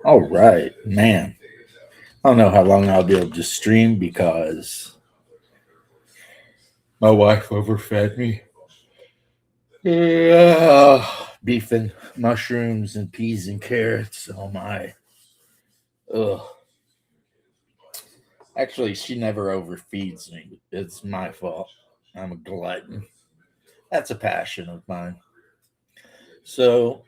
All right, man. I don't know how long I'll be able to stream because my wife overfed me. Yeah, beef and mushrooms and peas and carrots. Oh my. Ugh. Actually, she never overfeeds me. It's my fault. I'm a glutton. That's a passion of mine. So,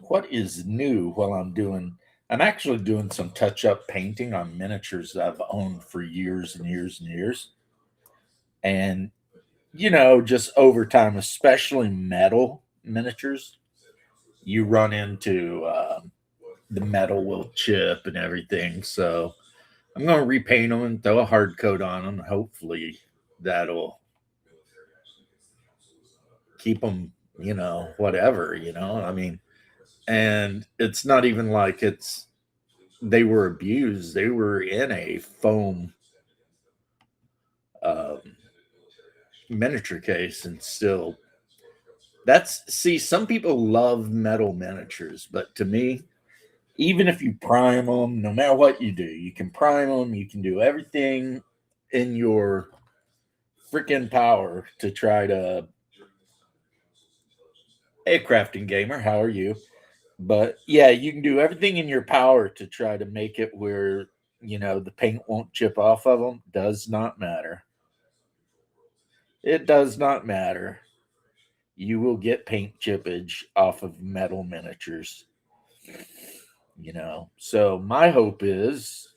what is new while I'm doing? I'm actually doing some touch up painting on miniatures that I've owned for years and years and years. And, just over time, especially metal miniatures, you run into the metal will chip and everything. So, I'm going to repaint them and throw a hard coat on them. Hopefully, that'll keep them, whatever, I mean, and it's not even like they were abused. They were in a foam um, miniature case, and still, see, some people love metal miniatures, but to me, even if you prime them, no matter what you do, you can prime them, you can do everything in your freaking power to try to, hey, crafting gamer, how are you? But yeah, you can do everything in your power to try to make it where, the paint won't chip off of them. Does not matter. It does not matter. You will get paint chippage off of metal miniatures, So my hope is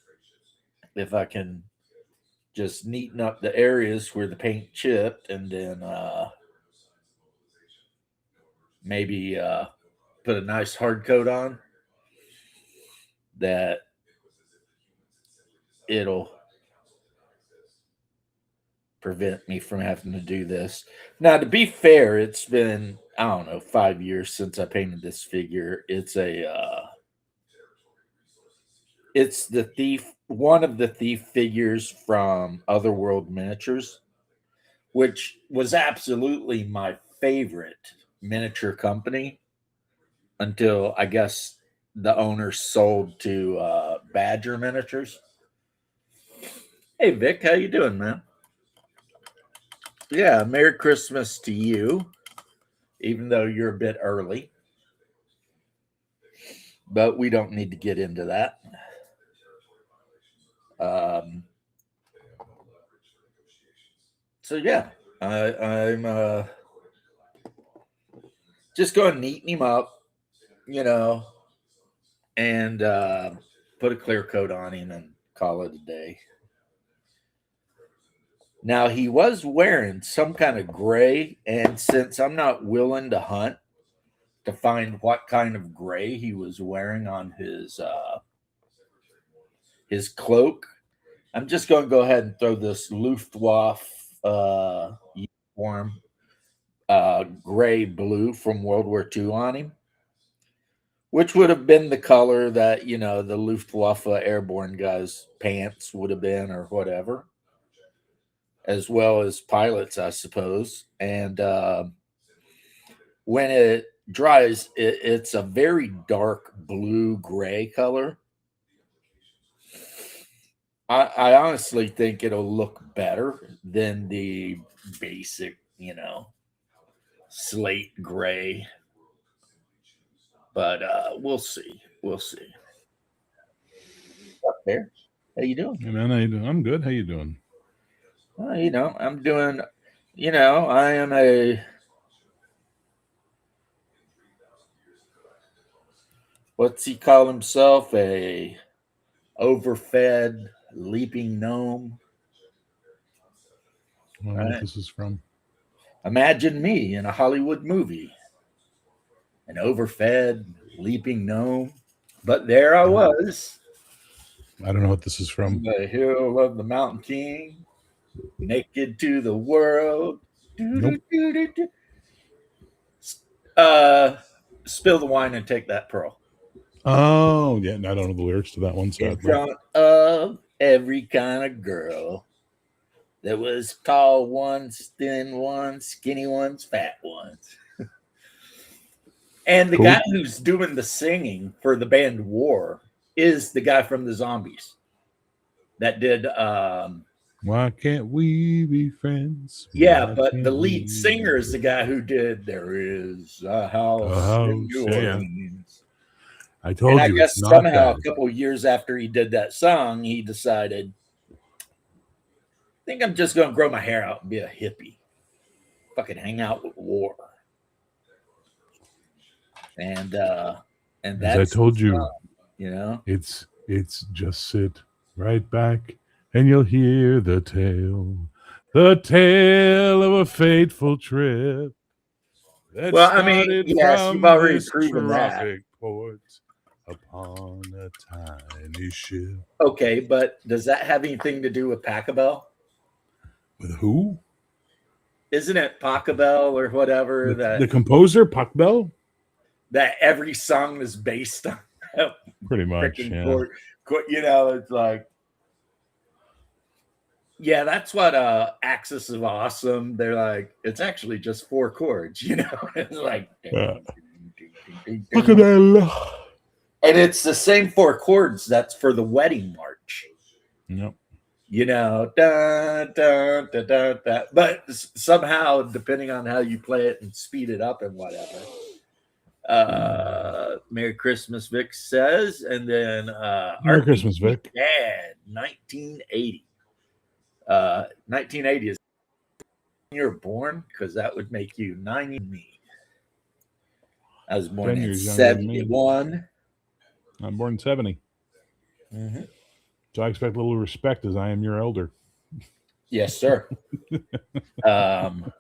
if I can just neaten up the areas where the paint chipped and then maybe put a nice hard coat on, that it'll prevent me from having to do this. Now, to be fair, it's been, I don't know, 5 years since I painted this figure. It's the thief, one of the thief figures from Otherworld Miniatures, which was absolutely my favorite miniature company until I guess the owner sold to Badger Miniatures. Hey Vic, how you doing, man? Yeah, Merry Christmas to you, even though you're a bit early, but we don't need to get into that. Um, so yeah, I'm just going to neaten him up, you know, and put a clear coat on him and call it a day. Now he was wearing some kind of gray, and since I'm not willing to hunt to find what kind of gray he was wearing on his cloak, I'm just going to go ahead and throw this Luftwaffe uniform gray blue from World War II on him, which would have been the color that the Luftwaffe airborne guys' pants would have been, or whatever, as well as pilots, I suppose. And when it dries, it's a very dark blue gray color. I honestly think it'll look better than the basic, slate gray. But we'll see. We'll see. Up there, how you doing? Hey man, how you doing? I'm good. How you doing? Well, I'm doing. I am a, what's he call himself? A overfed leaping gnome. I don't know what Right? this is from. Imagine me in a Hollywood movie, an overfed leaping gnome. But there I I don't. was, I don't know what this is on from. the hill of the Mountain King, naked to the world. Nope. Do. Uh, Spill the wine and take that pearl. Oh yeah, I don't know the lyrics to that one. In Sadly, front of every kind of girl. There was tall ones, thin ones, skinny ones, fat ones. And the Cool. guy who's doing the singing for the band War is the guy from the Zombies that did Why can't we be friends? yeah, Why but the can't we lead singer is the be guy who did There Is a House a in house? New Yeah. Orleans. I And told I you guess it's not somehow that. a couple of years after he did that song, he decided, I think I'm just gonna grow my hair out and be a hippie. Fucking hang out with War. And As that's I told the you, song, you know. it's just sit right back and you'll hear the tale of a fateful trip that Well, I mean, started yes, you've from already this proven that. tropic port upon a tiny ship. Okay, but does that have anything to do with Pachelbel? With who? Isn't it Pachelbel or whatever The composer, Puck Bell? that every song is based on? Pretty much, Freaking yeah. chord, you know, it's like, yeah, that's what Axis of Awesome. They're like, it's actually just 4 chords, you know. It's like, Look at that. and it's the same 4 chords that's for the wedding march. Yep. You know, da, da, da, da, da. But somehow, depending on how you play it and speed it up and whatever. Merry Christmas, Vic says, and then Merry Christmas, Vic. Dad, 1980. 1980 is when you were born, because that would make you 90. Me. I was born 10 in years younger than me. 71. I'm born in 70. Mm-hmm. So I expect a little respect as I am your elder. Yes, sir. Remember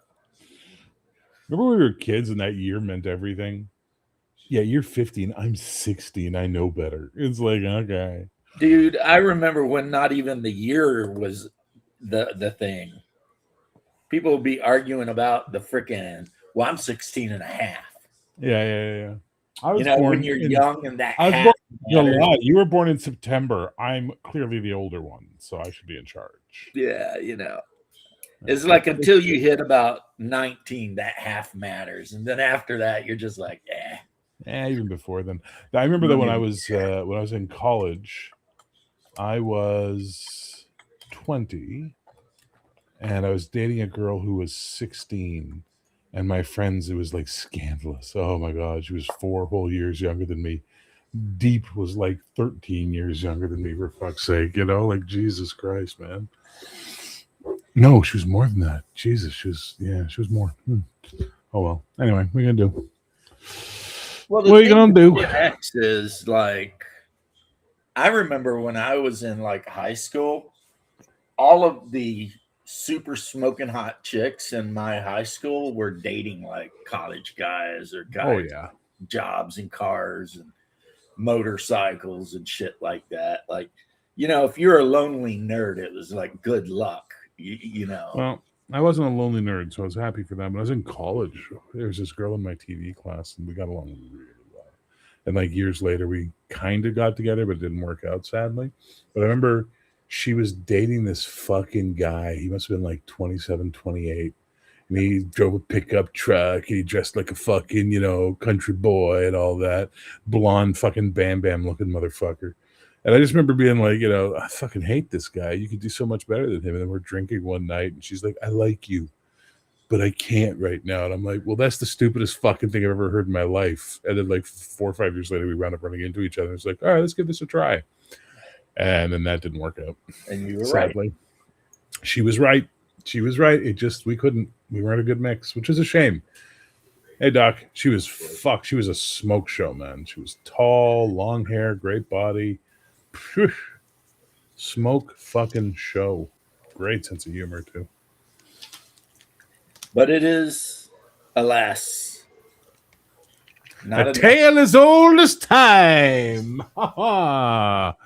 when we were kids and that year meant everything? Yeah, you're 50 and I'm 60 and I know better. It's like, okay. Dude, I remember when not even the year was the thing. People would be arguing about the freaking, well, I'm 16 and a half. Yeah. I was You know, born when you're young and that I was half born in matters. July. You were born in September. I'm clearly the older one, so I should be in charge. Yeah, you know. It's like until you hit about 19, that half matters. And then after that, you're just like, eh. Even before then. I remember that when I was in college, I was 20 and I was dating a girl who was 16. And my friends, it was like scandalous. Oh my God, she was 4 whole years younger than me. Deep was like 13 years younger than me, for fuck's sake, you know, like Jesus Christ, man. No, she was more than that. Jesus, she was more. Oh well. Anyway, what are you gonna do? Well, what are you gonna do? X is like, I remember when I was in like high school, all of the super smoking hot chicks in my high school were dating like college guys or guys. Oh yeah, jobs and cars and motorcycles and shit like that. Like, you know, if you're a lonely nerd, it was like good luck. You know. Well, I wasn't a lonely nerd, so I was happy for them. When I was in college, there was this girl in my TV class, and we got along really well. And like years later, we kind of got together, but it didn't work out, sadly. But I remember she was dating this fucking guy. He must have been like 27, 28. And he drove a pickup truck. And he dressed like a fucking, you know, country boy and all that. Blonde fucking Bam Bam looking motherfucker. And I just remember being like, you know, I fucking hate this guy. You could do so much better than him. And then we're drinking one night and she's like, I like you, but I can't right now. And I'm like, well, that's the stupidest fucking thing I've ever heard in my life. And then like 4 or 5 years later, we wound up running into each other. It's like, all right, let's give this a try. And then that didn't work out. And you were sadly. right. She was right. She was right. It just, we weren't a good mix, which is a shame. Hey, Doc, she was a smoke show, man. She was tall, long hair, great body. Phew. Smoke fucking show. Great sense of humor, too. But it is, alas, not a tale as old as time. Ha ha.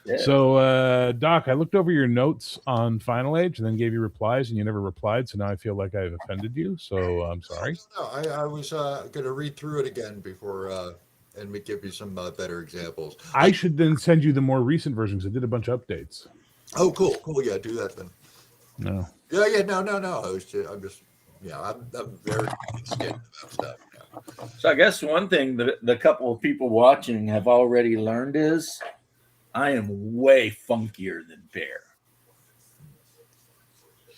Yeah. So, Doc, I looked over your notes on Final Age and then gave you replies, and you never replied. So now I feel like I've offended you. So I'm sorry. No, I was going to read through it again before, and we give you some better examples. I should then send you the more recent versions. I did a bunch of updates. Oh, cool. Yeah, do that then. No. Yeah. No. I'm very skinned about stuff. Yeah. So I guess one thing that the couple of people watching have already learned is I am way funkier than Bear.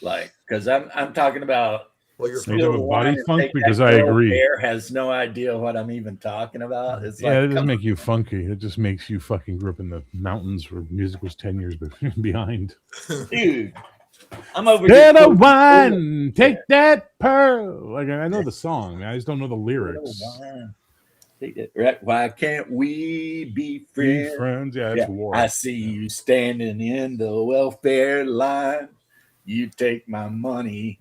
Like, because I'm talking about Well, you're You have spill a the body wine and funk? take Because that I girl. agree. Bear has no idea what I'm even talking about. It's Yeah, like, it doesn't come make you funky. It just makes you fucking grew up in the mountains where music was 10 years behind. on, dude. I'm over here. Better quoting wine, take Yeah. that pearl. Like I know the song, man. I just don't know the lyrics. Wine. Take it. Right? Why can't we be Be friends? friends, yeah, it's Yeah, war. I see you standing in the welfare line. You take my money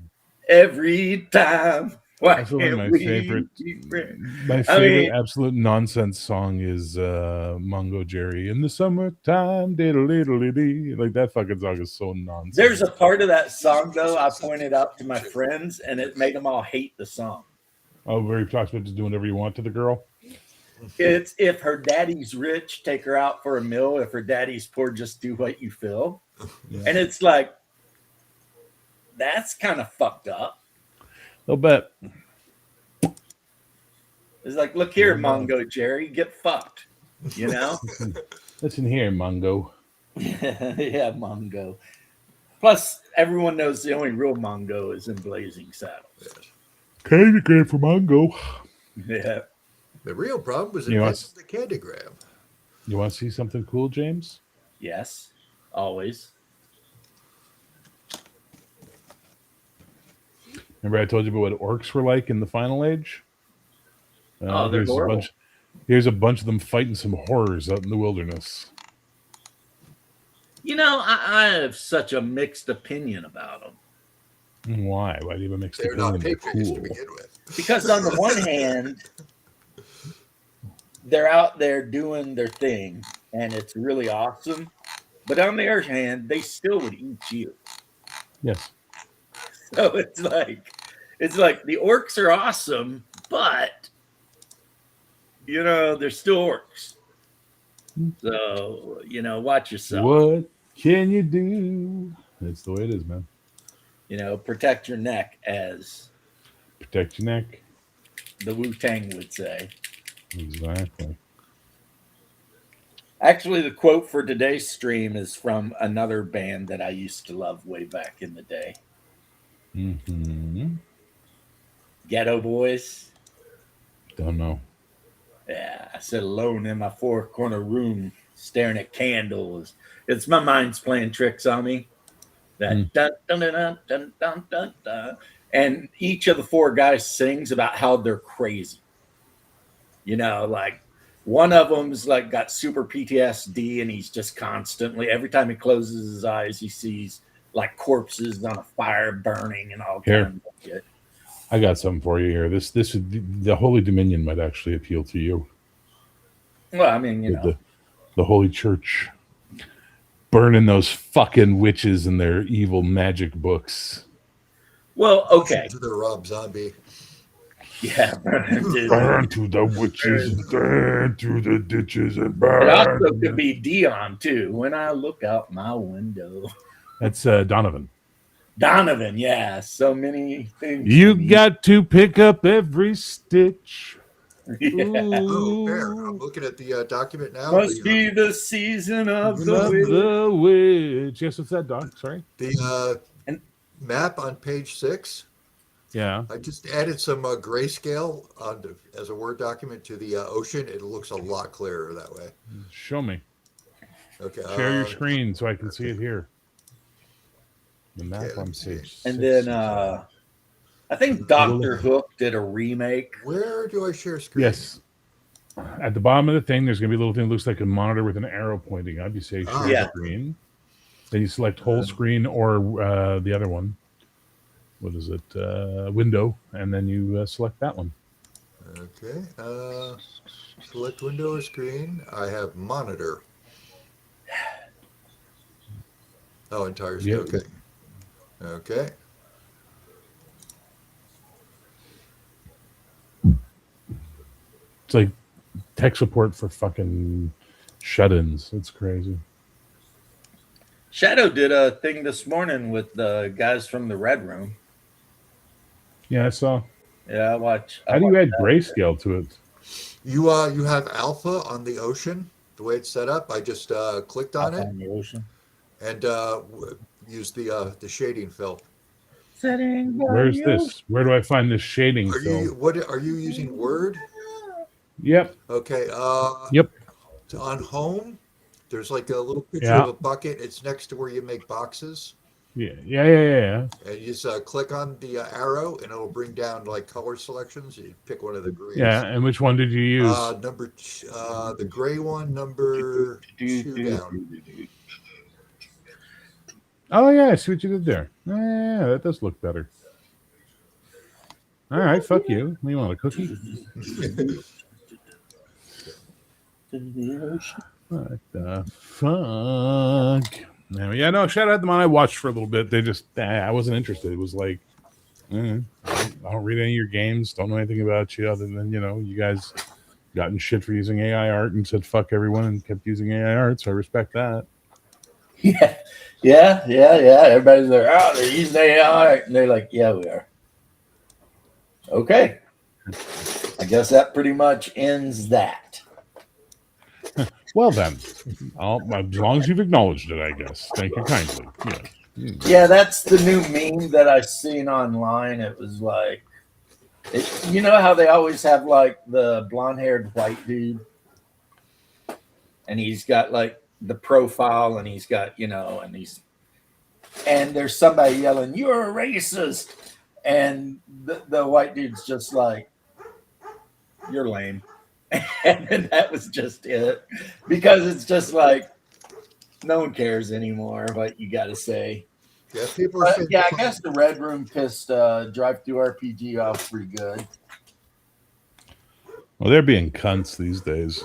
every time. Why That's one of can't my we favorite. be friends? My I favorite mean, absolute nonsense song is Mungo Jerry. In the summertime, diddle-diddle-dee. Like that fucking song is so nonsense. there's a part of that song though I pointed out to my friends, and it made them all hate the song. Oh, where he talks about just doing whatever you want to the girl. It's if her daddy's rich, take her out for a meal. If her daddy's poor, just do what you feel. Yeah. And it's like, that's kind of fucked up. I'll bet. It's like, look here, Oh, no. Mongo Jerry, get fucked. You know? Listen here, Mungo. Yeah, Mongo. Plus, everyone knows the only real Mongo is in Blazing Saddles. Candy grab for Mungo. Yeah. The real problem was You know, inventing the candy grab. You want to see something cool, James? Yes. Always. Remember I told you about what orcs were like in the Final Age? Oh, they're horrible. Here's a bunch of them fighting some horrors out in the wilderness. You know, I have such a mixed opinion about them. Why? Why do you have a mixed They're not opinion? They're patriots to cool. begin with. Because on the one hand, they're out there doing their thing, and it's really awesome. But on the other hand, they still would eat you. Yes. So it's like the orcs are awesome, but you know, they're still orcs. So, you know, watch yourself. What can you do? That's the way it is, man. You know, protect your neck, as Protect your neck. the Wu-Tang would say. Exactly. Actually, the quote for today's stream is from another band that I used to love way back in the day. Mm-hmm. Ghetto Boys. Don't know. Yeah, I sit alone in my four-corner room staring at candles. It's my mind's playing tricks on me. That dun, dun, dun, dun, dun, dun, dun, dun. And each of the four guys sings about how they're crazy. You know, like one of them's like got super PTSD, and he's just constantly, every time he closes his eyes, he sees like corpses on a fire burning and all Here. kinds of shit. I got something for you here. This the Holy Dominion might actually appeal to you. Well, I mean, you know, The Holy Church. Burning those fucking witches and their evil magic books. well, okay, To the Rob Zombie. yeah. Burn to the witches, burn to the ditches, and It burn. also could be Dion too. When I look out my window, That's Donovan. Donovan. Yeah, so many things. You got to pick up every stitch. Yeah. Oh, fair. Ooh. I'm looking at the document now. Must be the season of the Love witch. the witch. Yes, what's that, Doc? Sorry. The And- map on page 6. Yeah. I just added some grayscale as a Word document to the ocean. It looks a lot clearer that way. Show me. Okay. Share your screen so I can see it here. The map Okay, let on me see. page And 6. then I think Doctor Hook did a remake. Where do I share screen? Yes. At the bottom of the thing, there's going to be a little thing that looks like a monitor with an arrow pointing up. You say share Yeah. screen. Then you select whole screen or the other one. What is it? Window. And then you select that one. Okay. Select window or screen. I have monitor. Oh, entire screen. Yeah. Okay. Okay. It's like tech support for fucking shut-ins. It's crazy. Shadow did a thing this morning with the guys from the Red Room. Yeah, I saw. Yeah, I watch. How do you add grayscale to it? You have alpha on the ocean. The way it's set up, I just clicked on it on the ocean. and used the shading fill. Setting by Where's the ocean. this? Where do I find this shading Are you film? what are you using Word? Yep. Okay. Yep. On home, there's like a little picture Yeah. of a bucket. It's next to where you make boxes. Yeah. And you just click on the arrow, and it'll bring down like color selections. You pick one of the greens. Yeah. And which one did you use? The gray one, number 2 down. Oh yeah, I see what you did there. Yeah, that does look better. All right, fuck you. You want a cookie? What the fuck? Yeah, no, shout out to the one I watched for a little bit. They just, I wasn't interested. It was like, I don't read any of your games. Don't know anything about you other than, you guys gotten shit for using AI art and said fuck everyone and kept using AI art. So I respect that. Yeah. Everybody's like, oh, they're using AI. And they're like, yeah, we are. Okay. I guess that pretty much ends that. Well then, as long as you've acknowledged it, I guess. Thank you kindly. Yeah. Yeah, that's the new meme that I seen online. It was like, you know how they always have like the blonde-haired white dude, and he's got like the profile, and he's got and there's somebody yelling, "You're a racist," and the white dude's just like, "You're lame." And then that was just it, because it's just like no one cares anymore what you got to say. Yeah, people are I guess the Red Room pissed Drive Through RPG off pretty good. Well, they're being cunts these days.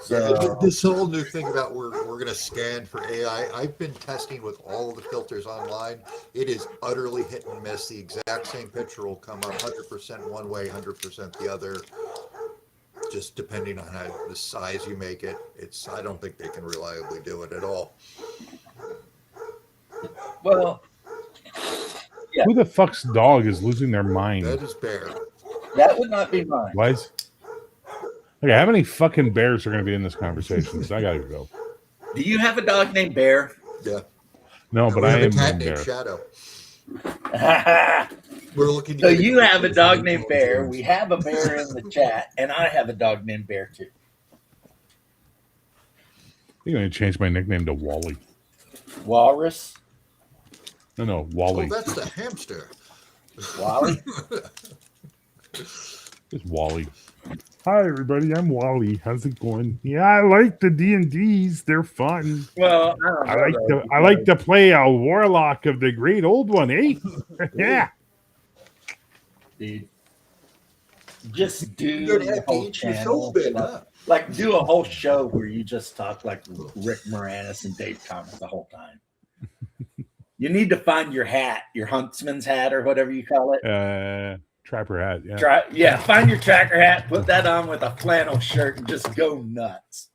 So this whole new thing about we're going to scan for AI, I've been testing with all of the filters online. It is utterly hit and miss. The exact same picture will come up 100% one way, 100% the other. Just depending on the size you make it. I don't think they can reliably do it at all. Well, yeah. Who the fuck's dog is losing their mind? That is Bear. That would not be mine. Why is... Okay, how many fucking bears are going to be in this conversation? Because I got to go. Do you have a dog named Bear? Yeah. No, but I am a cat named named Bear. Shadow. We're looking. So you have a dog named Bear. We have a bear in the chat, and I have a dog named Bear too. You're going to change my nickname to Wally. Walrus. No, Wally. Oh, that's the hamster. Wally. It's Wally. Hi, everybody. I'm Wally. How's it going? Yeah, I like the D&Ds. They're fun. Well, I like to play a warlock of the great old one, eh? Yeah. Dude, just do a whole channel. Like do a whole show where you just talk like Rick Moranis and Dave Thomas the whole time. You need to find your hat, your huntsman's hat or whatever you call it. Trapper hat, yeah. Find your tracker hat, put that on with a flannel shirt, and just go nuts.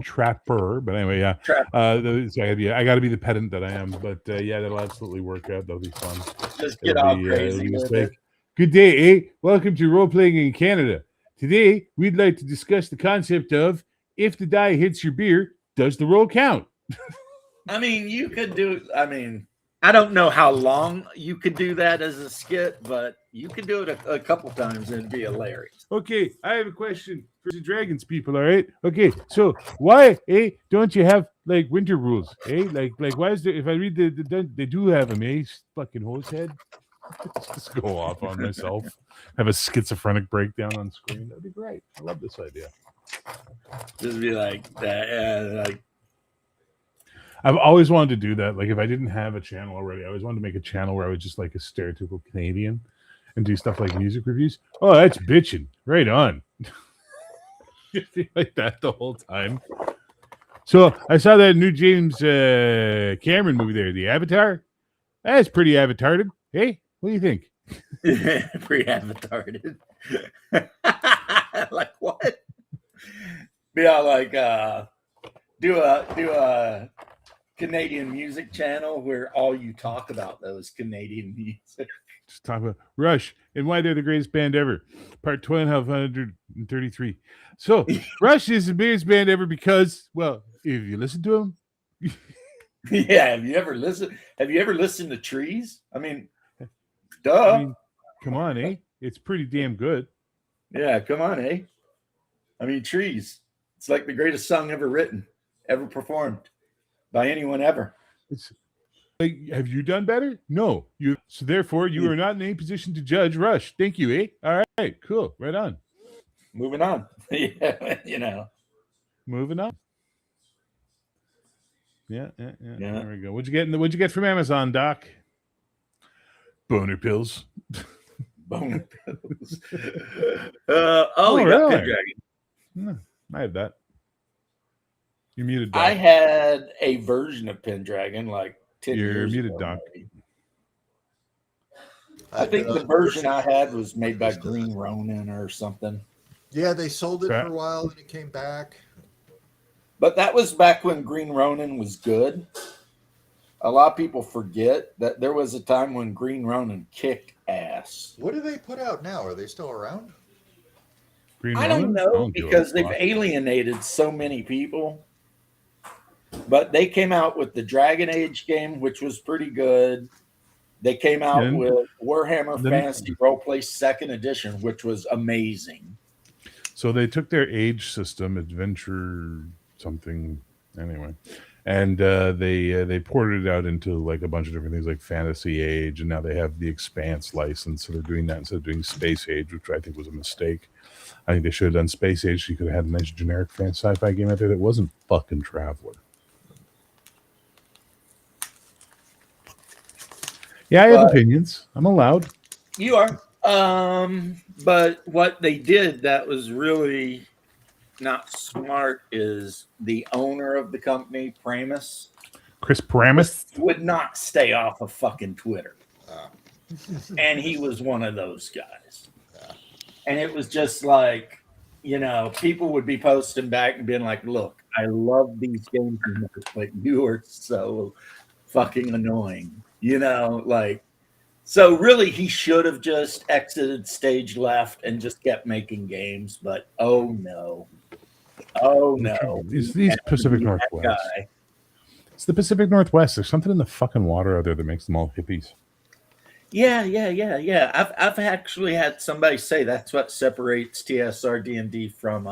Trapper, but anyway, yeah. I got to be the pedant that I am, but yeah, that'll absolutely work out. That'll be fun. Just get all crazy with it. Good day, eh? Welcome to Role Playing in Canada. Today, we'd like to discuss the concept of if the die hits your beer, does the roll count? I mean, you could do. I mean, I don't know how long you could do that as a skit, but you could do it a couple times and it'd be hilarious. Okay, I have a question for the Dragons people, all right? Okay, so why, don't you have, like, winter rules, Like why is there, if I read they do have them, Fucking hose head. Just go off on myself. Have a schizophrenic breakdown on screen. That'd be great. I love this idea. Just be like that, like. I've always wanted to do that. Like, if I didn't have a channel already, I always wanted to make a channel where I was just like a stereotypical Canadian and do stuff like music reviews. Oh, that's bitching. Right on. Just be like that the whole time. So I saw that new James Cameron movie there, The Avatar. That's pretty avatarded. Hey, what do you think? Pretty avatarded. Like what? Be all like do a Canadian music channel where all you talk about those Canadian music. Just talk about Rush and why they're the greatest band ever. Part 1233. So Rush is the biggest band ever because, well, if you listen to them, Yeah. Have you ever listened to Trees? I mean, duh. I mean, come on, eh? It's pretty damn good. Yeah, come on, eh? I mean, Trees. It's like the greatest song ever written, ever performed by anyone ever. It's like, have you done better? No. So therefore you are not in any position to judge Rush. Thank you, eh? All right, cool. Right on. Moving on. Yeah, Moving on. Yeah. There we go. What'd you get from Amazon, Doc? Boner pills. Boner pills. You got really? Pendragon. No, I had that. You muted, Doc. I had a version of Pendragon like 10 You're years muted, ago. Doc. I think the version I had was made by Green Ronin or something. Yeah, they sold it for a while and it came back. But that was back when Green Ronin was good. A lot of people forget that there was a time when Green Ronin kicked ass. What do they put out now? Are they still around? Green I don't Ronin? know because they've alienated so many people. But they came out with the Dragon Age game, which was pretty good. They came out with Warhammer Fantasy Roleplay 2nd Edition, which was amazing. So they took their age system, adventure something, anyway, and they ported it out into like a bunch of different things like Fantasy Age, and now they have the Expanse license, so they're doing that instead of doing Space Age, which I think was a mistake. I think they should have done Space Age so you could have had a nice generic sci-fi game out there that wasn't fucking Traveler. Yeah, I have opinions. I'm allowed. You are. But what they did that was really not smart is the owner of the company, Pramis, Chris Pramis, would not stay off of fucking Twitter. And he was one of those guys. And it was just like, people would be posting back and being like, look, I love these games, but you are so fucking annoying. So really he should have just exited stage left and just kept making games, but oh no. These Pacific Northwest. It's the Pacific Northwest. There's something in the fucking water out there that makes them all hippies. Yeah. I've actually had somebody say that's what separates TSR D&D from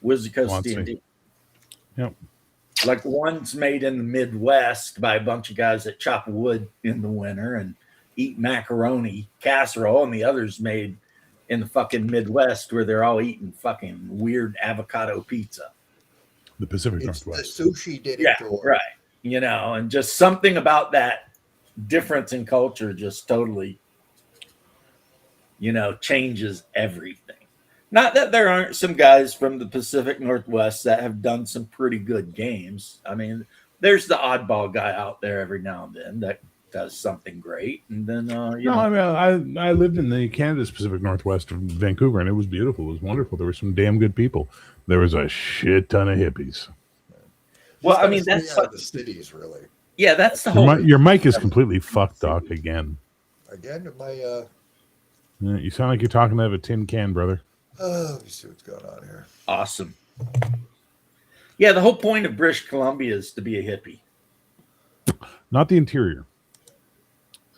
Wizard Coast D&D. Yep. Like one's made in the Midwest by a bunch of guys that chop wood in the winter and eat macaroni casserole, and the other's made in the fucking Midwest where they're all eating fucking weird avocado pizza. The Pacific It's Northwest. the sushi did it. Yeah, right. And just something about that difference in culture just totally, changes everything. Not that there aren't some guys from the Pacific Northwest that have done some pretty good games. I mean, there's the oddball guy out there every now and then that does something great. And then, I lived in the Canada's Pacific Northwest of Vancouver, and it was beautiful. It was wonderful. There were some damn good people. There was a shit ton of hippies. Well, I mean, that's out of the cities, really. Yeah, that's the whole. Your mic is completely fucked, Doc. Again. You sound like you're talking out of a tin can, brother. Let me see what's going on here. Awesome. Yeah, the whole point of British Columbia is to be a hippie. Not the interior.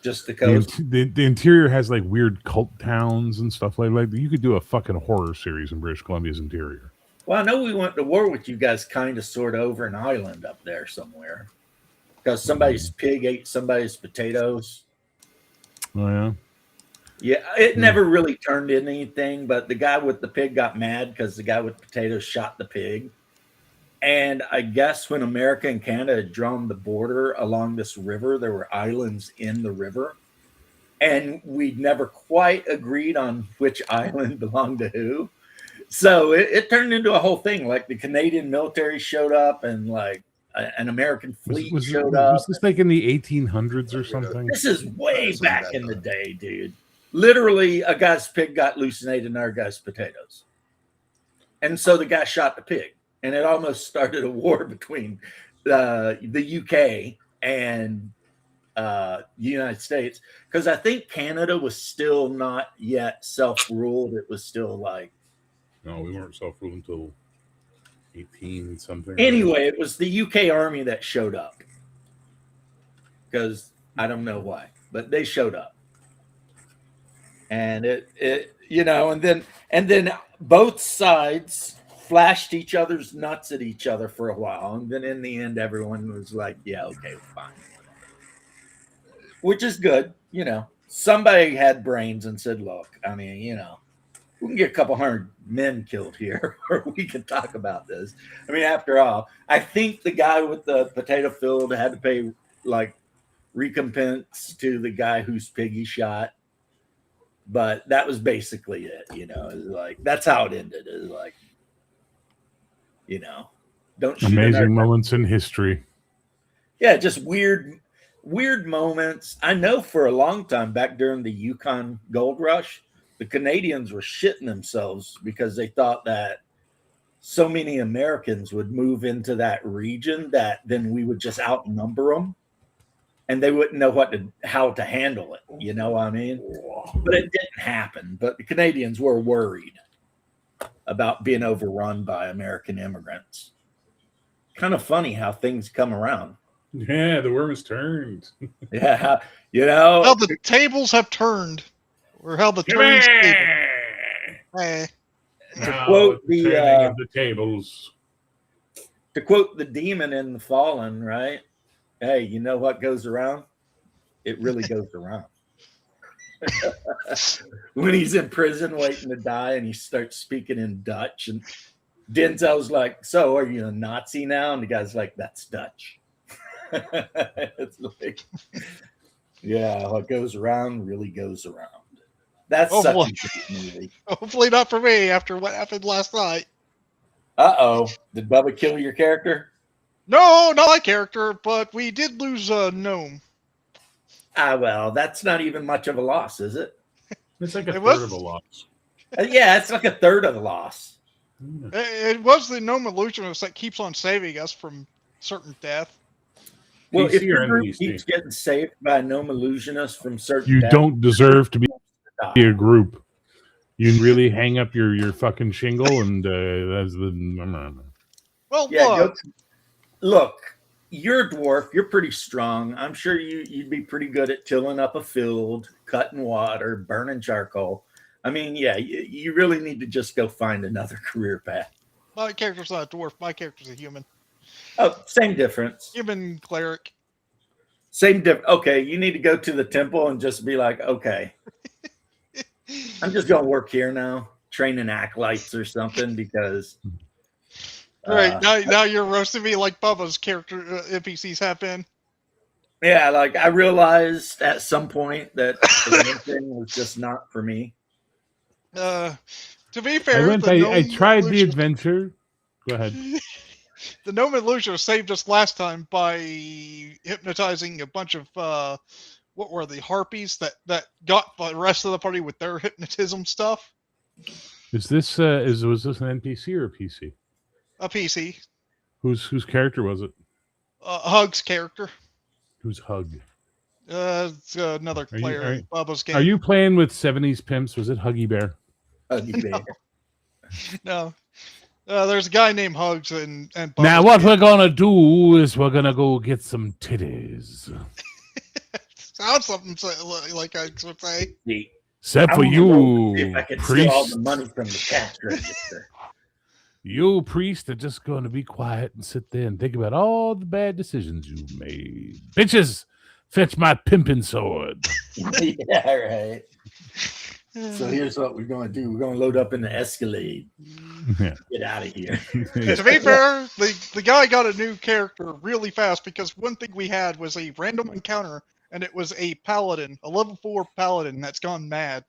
Just the coast. The interior has like weird cult towns and stuff like that. You could do a fucking horror series in British Columbia's interior. Well, I know we went to war with you guys kind of sort of over an island up there somewhere. Because somebody's pig ate somebody's potatoes. Oh, yeah? Yeah, it never really turned into anything, but the guy with the pig got mad because the guy with potatoes shot the pig. And I guess when America and Canada had drawn the border along this river, there were islands in the river. And we'd never quite agreed on which island belonged to who. So it turned into a whole thing. Like the Canadian military showed up and like an American fleet showed up. Was this like in the 1800s or something? This is way back in the day, dude. Literally, a guy's pig got hallucinated in our guy's potatoes. And so the guy shot the pig. And it almost started a war between the UK and United States, because I think Canada was still not yet self-ruled. It was still like, No, we weren't self-ruled until 18 something. anyway, it was the UK Army that showed up, because I don't know why, but they showed up, and it and then both sides flashed each other's nuts at each other for a while, and then in the end, everyone was like, "Yeah, okay, fine," which is good. Somebody had brains and said, "Look, I mean, we can get a couple hundred men killed here, or we can talk about this." I mean, after all, I think the guy with the potato field had to pay like recompense to the guy whose pig he shot, but that was basically it. It was like, that's how it ended. It was like, don't shoot amazing moments in history. Yeah, just weird moments. I know for a long time back during the Yukon Gold Rush, the Canadians were shitting themselves because they thought that so many Americans would move into that region that then we would just outnumber them, and they wouldn't know how to handle it. You know what I mean? But it didn't happen. But the Canadians were worried about being overrun by American immigrants. Kind of funny how things come around. Yeah, the worm has turned. Yeah, How the tables have turned, or how the turns. To quote the tables. To quote the demon in The Fallen, right? Hey, you know what goes around? It really goes around. When he's in prison waiting to die and he starts speaking in Dutch, and Denzel's like, "So are you a Nazi now?" And the guy's like, "That's Dutch." It's like, yeah, what goes around really goes around. That's such a great movie. Hopefully not for me after what happened last night. Uh-oh. Did Bubba kill your character? No, not my character, but we did lose a gnome. Well, that's not even much of a loss, is it? It's like a third of a loss. Yeah, it's like a third of a loss. It was the gnome illusionist that keeps on saving us from certain death. Well, PC if your or group NPC? keeps getting saved by a gnome illusionist from certain You death, don't deserve to be a group. You really hang up your fucking shingle, and that's the. Well, yeah, look, you're a dwarf. You're pretty strong. I'm sure you'd be pretty good at tilling up a field, cutting water, burning charcoal. I mean, yeah, you really need to just go find another career path. my character's not a dwarf. My character's a human. Oh, same difference. Human cleric. Same difference. Okay, you need to go to the temple and just be like, okay, I'm just going to work here now, training acolytes or something, because. All right, now you're roasting me like Bubba's character NPCs have been. Yeah, like I realized at some point that the thing was just not for me. To be fair, I tried the adventure. Go ahead. The gnome illusionist saved us last time by hypnotizing a bunch of what were the harpies that got the rest of the party with their hypnotism stuff. Was this an NPC or a PC? A PC. Whose character was it? Hug's character. Who's Hug? It's another player in Bubba's game. Are you playing with 70s pimps? Was it Huggy Bear? Huggy Bear. No. There's a guy named Hugs and Bubba's now what game. we're gonna do is we're gonna go get some titties. Sounds something like I would say. Except for you, if I could priest. steal all the money from the cash register. You priest are just going to be quiet and sit there and think about all the bad decisions you've made. Bitches, fetch my pimping sword. Yeah, right. So here's what we're going to do. We're going to load up in the Escalade. Yeah. Get out of here. To be fair, the guy got a new character really fast because one thing we had was a random encounter, and it was a paladin, a level 4 paladin that's gone mad.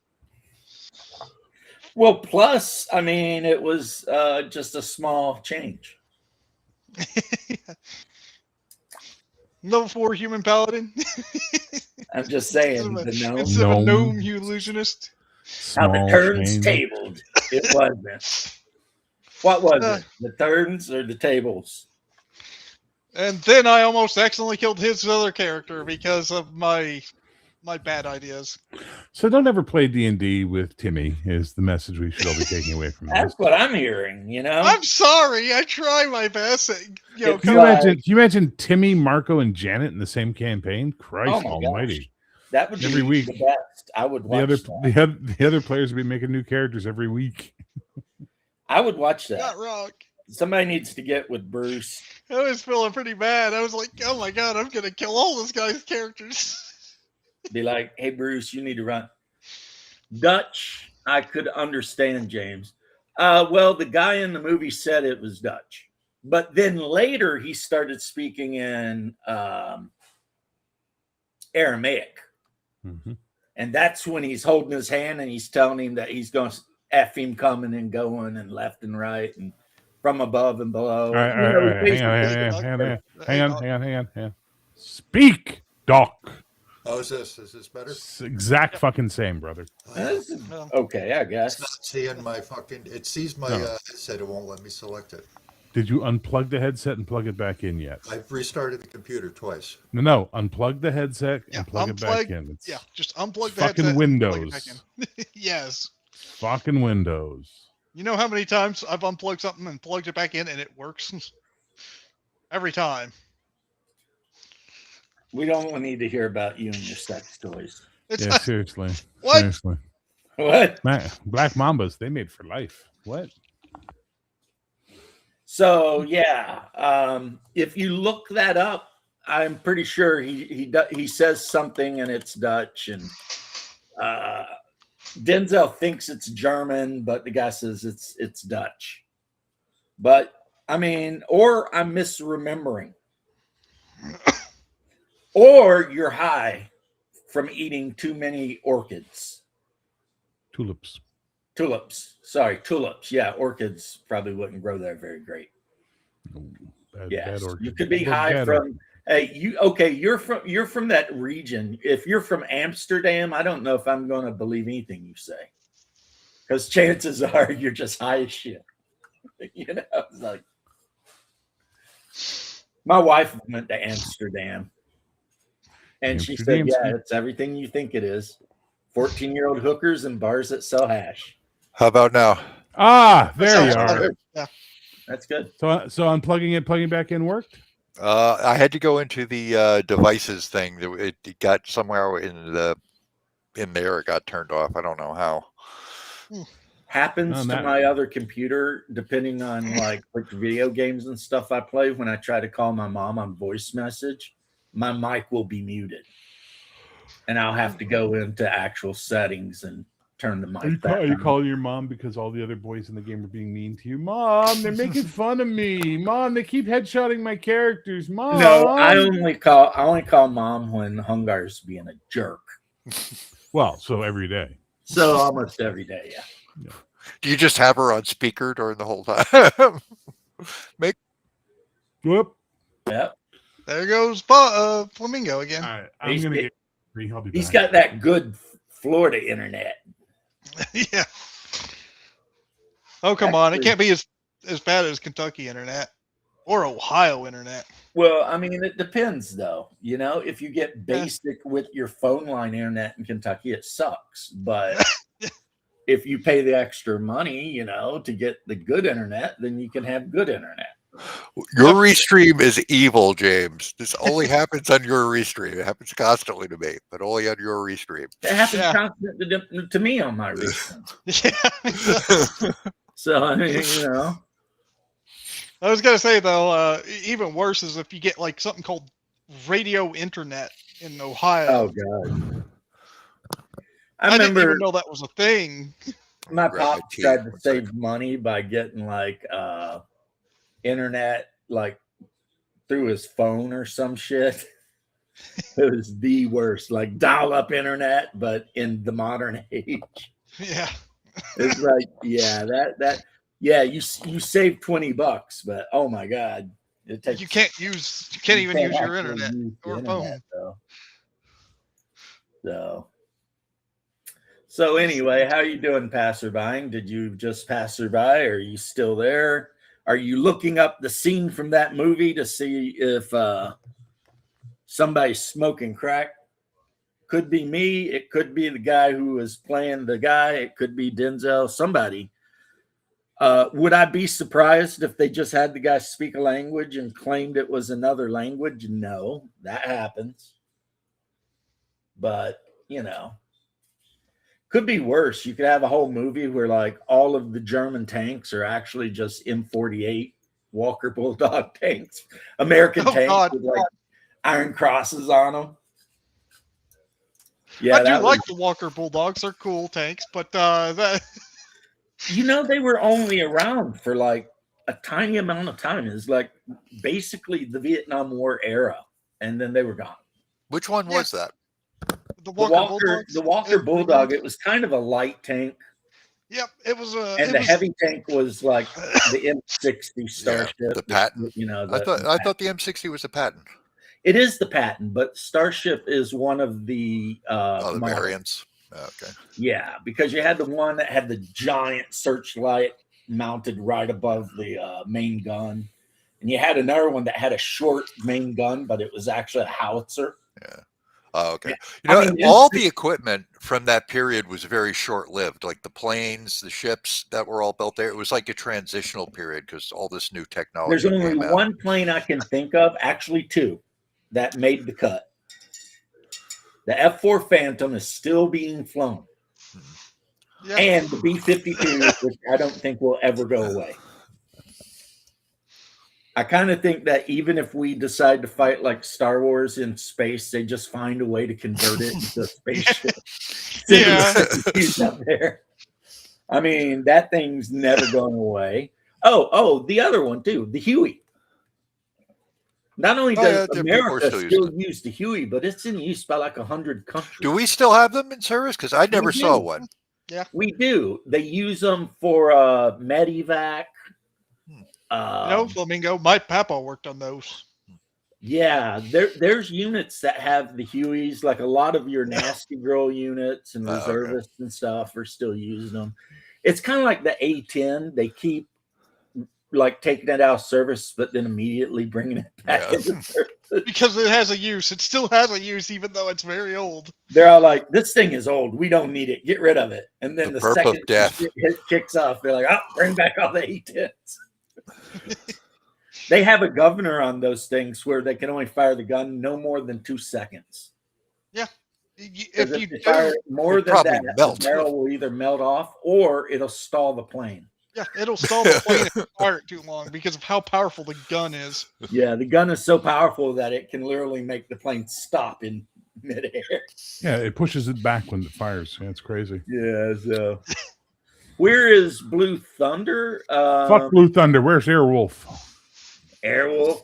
Well, plus, I mean, it was just a small change. Level 4 human paladin. I'm just saying, the gnome. Instead of a gnome illusionist. How the turns tabled. It wasn't. What was it? The turns or the tables? And then I almost accidentally killed his other character because of my bad ideas. So don't ever play D&D with Timmy is the message we should all be taking away from this. That's what I'm hearing, you know? I'm sorry. I try my best. You know, It's Can you like- imagine? Can you imagine Timmy, Marco, and Janet in the same campaign? Christ Oh my Almighty! gosh. That would Every be week. the best. I would The watch other that. the other players would be making new characters every week. I would watch that. not wrong. Somebody needs to get with Bruce. I was feeling pretty bad. I was like, oh my god, I'm gonna kill all this guy's characters. Be like, hey, Bruce, you need to run. Dutch, I could understand, James. Well, the guy in the movie said it was Dutch. But then later he started speaking in Aramaic. Mm-hmm. And that's when he's holding his hand and he's telling him that he's going to F him coming and going and left and right and from above and below. All right, You know, all right, basically- hang on. Speak, Doc. Oh, is this better? It's exact fucking same, brother. This is No. okay, I It's guess. not seeing my fucking. It sees my No. headset. It won't let me select it. Did you unplug the headset and plug it back in yet? I've restarted the computer twice. No. Unplug the headset Yeah, and plug it back unplug- in. It's Yeah, just unplug the fucking headset and Windows. plug it back in. Yes. fucking Windows. You know how many times I've unplugged something and plugged it back in and it works? Every time. We don't need to hear about you and your sex toys. It's Yeah, seriously. What? Seriously. What? Man, Black Mambas, they made for life. What? So yeah, if you look that up, I'm pretty sure he says something and it's Dutch, and Denzel thinks it's German, but the guy says it's Dutch. But I mean, or I'm misremembering, or you're high from eating too many orchids. Tulips. Tulips. Sorry, tulips. Yeah, orchids probably wouldn't grow there very great. Bad, Yes, bad orchid. you could be Bad high orchid. from. Hey, you're from that region. If you're from Amsterdam, I don't know if I'm going to believe anything you say, because chances are you're just high as shit. You know, it's like my wife went to Amsterdam, and she said, Amsterdam's- "Yeah, it's everything you think it is. 14-year-old hookers and bars that sell hash. How about now? Ah, there sounds you are. better. Yeah. That's good." So unplugging it, plugging back in worked? I had to go into the devices thing. It got somewhere in there. It got turned off. I don't know how. Happens On to that- my other computer, depending on like which video games and stuff I play. When I try to call my mom on voice message, my mic will be muted, and I'll have to go into actual settings and turn the mic back Are you on. calling your mom because all the other boys in the game are being mean to you? Mom, they're making fun of me. Mom, they keep headshotting my characters. Mom. No, I only call mom when Hungar's being a jerk. Well, so every day. So almost every day, yeah. Do you just have her on speaker during the whole time? Whoop. Yep. There goes Flamingo again. All right, I'm He's gonna get- get. I'll be He's back. got that good Florida internet. Yeah. Oh come on! It Actually- can't be as bad as Kentucky internet or Ohio internet. Well, I mean, it depends, though. You know, if you get basic with your phone line internet in Kentucky, it sucks. But if you pay the extra money, you know, to get the good internet, then you can have good internet. Your restream is evil, James. This only happens on your restream. It happens constantly to me, but only on your restream. It happens Yeah. constantly to me on my reason. Yeah. So, I mean, you know, I was gonna say though, even worse is if you get like something called radio internet in Ohio. oh god, I I didn't remember even know that was a thing. my Right, pop IT, tried to one save money by getting like internet like through his phone or some shit. It was the worst, like dial-up internet, but in the modern age. Yeah. It's like, yeah, yeah, you save $20, but oh my god, it takes You can't even use your actually internet use the or internet, phone. though. So anyway, how you doing, passerby? Did you just pass her by? Or are you still there? Are you looking up the scene from that movie to see if somebody's smoking crack? Could be me. It could be the guy who was playing the guy. It could be Denzel, somebody. Would I be surprised if they just had the guy speak a language and claimed it was another language? No, that happens. But, you know, could be worse. You could have a whole movie where like all of the German tanks are actually just M48 Walker Bulldog tanks, American Oh, tanks God. with like iron crosses on them. Yeah, I do that like was, the Walker Bulldogs. They're cool tanks, but that you know, they were only around for like a tiny amount of time. It's like basically the Vietnam War era, and then they were gone. Which one was that? the Walker Bulldogs. The Walker it- Bulldog, it was kind of a light tank, Yep, it was a. and it the was, heavy tank was like the M60 Starship. the Patton. You know, I thought the M60 was a Patton. it is the Patton, but Starship is one of the The models. variants. Okay. Yeah, because you had the one that had the giant searchlight mounted right above the main gun, and you had another one that had a short main gun, but it was actually a howitzer. Yeah. Oh, okay. Yeah. You I know, mean, all the equipment from that period was very short-lived. Like the planes, the ships that were all built there. It was like a transitional period because all this new technology. There's only came out. one plane I can think of, actually two, that made the cut. The F-4 Phantom is still being flown, yeah, and the B-52, which I don't think will ever go away. I kind of think that even if we decide to fight like Star Wars in space, they just find a way to convert it into a spaceship. Yeah. He's up there. I mean, that thing's never going away. Oh, the other one too, the Huey. Not only Oh, does yeah, people are America still still using use the Huey, but it's in use by like 100 countries. Do we still have them in service? Because I never saw do. one. We do. They use them for medevac. Flamingo. My papa worked on those. Yeah, there's units that have the Hueys. Like a lot of your nasty girl units and Okay. reservists and stuff are still using them. It's kind of like the A-10. They keep like taking it out of service, but then immediately bringing it back Yeah. into service. Because it has a use. It still has a use, even though it's very old. They're all like, "This thing is old. We don't need it. Get rid of it." And then The the burp of second death. it kicks off, they're like, "Oh, bring back all the A-10s." They have a governor on those things where they can only fire the gun no more than 2 seconds. If you they fire do, more It'd than probably that, melt. the barrel will either melt off or it'll stall the plane. yeah, it'll stall the plane if you fire it too long because of how powerful the gun is. Yeah, the gun is so powerful that it can literally make the plane stop in midair. Yeah, it pushes it back when it fires. Yeah, it's crazy. Yeah, so where is Blue Thunder? Fuck Blue Thunder. Where's Airwolf? Airwolf.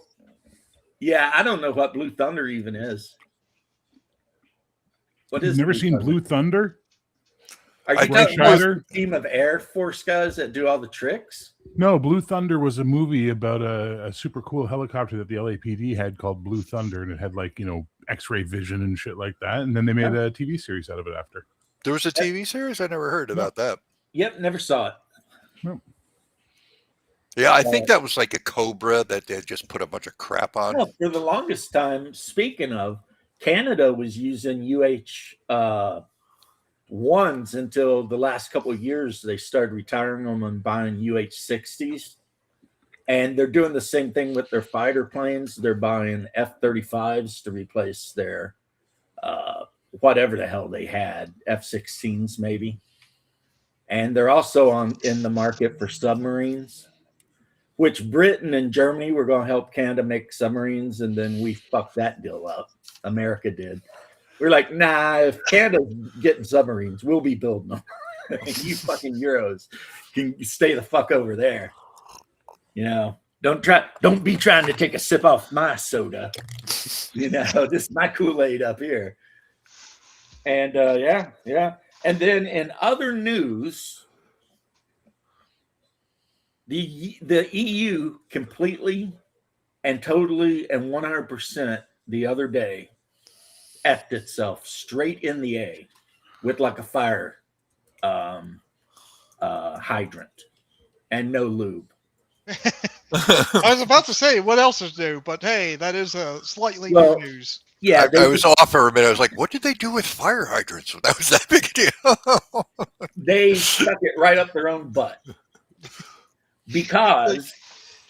Yeah, I don't know what Blue Thunder even is. What You've is never seen Thunder? Blue Thunder? Are I you think talking about Schneider? the team of Air Force guys that do all the tricks? No, Blue Thunder was a movie about a super cool helicopter that the LAPD had called Blue Thunder, and it had like, X-ray vision and shit like that. And then they made a TV series out of it after. There was a TV series? I never heard about that. Yep, never saw it. Yeah, I think that was like a Cobra that they just put a bunch of crap on. Well, for the longest time, speaking of, Canada was using UH-1s until the last couple of years. They started retiring them and buying UH-60s. And they're doing the same thing with their fighter planes. They're buying F-35s to replace their whatever the hell they had, F-16s maybe. And they're also in the market for submarines, which Britain and Germany were going to help Canada make submarines, and then we fucked that deal up. America did. We're like, nah, if Canada's getting submarines, we'll be building them. You fucking Euros can stay the fuck over there. Don't be trying to take a sip off my soda. This is my Kool-Aid up here. And yeah. And then in other news, the EU completely and totally and 100% the other day effed itself straight in the A with like a fire hydrant and no lube. I was about to say, what else is new? But hey, that is slightly Well, new news. Yeah, I was off for a minute. I was like, what did they do with fire hydrants? That was that big a deal. they stuck it right up their own butt because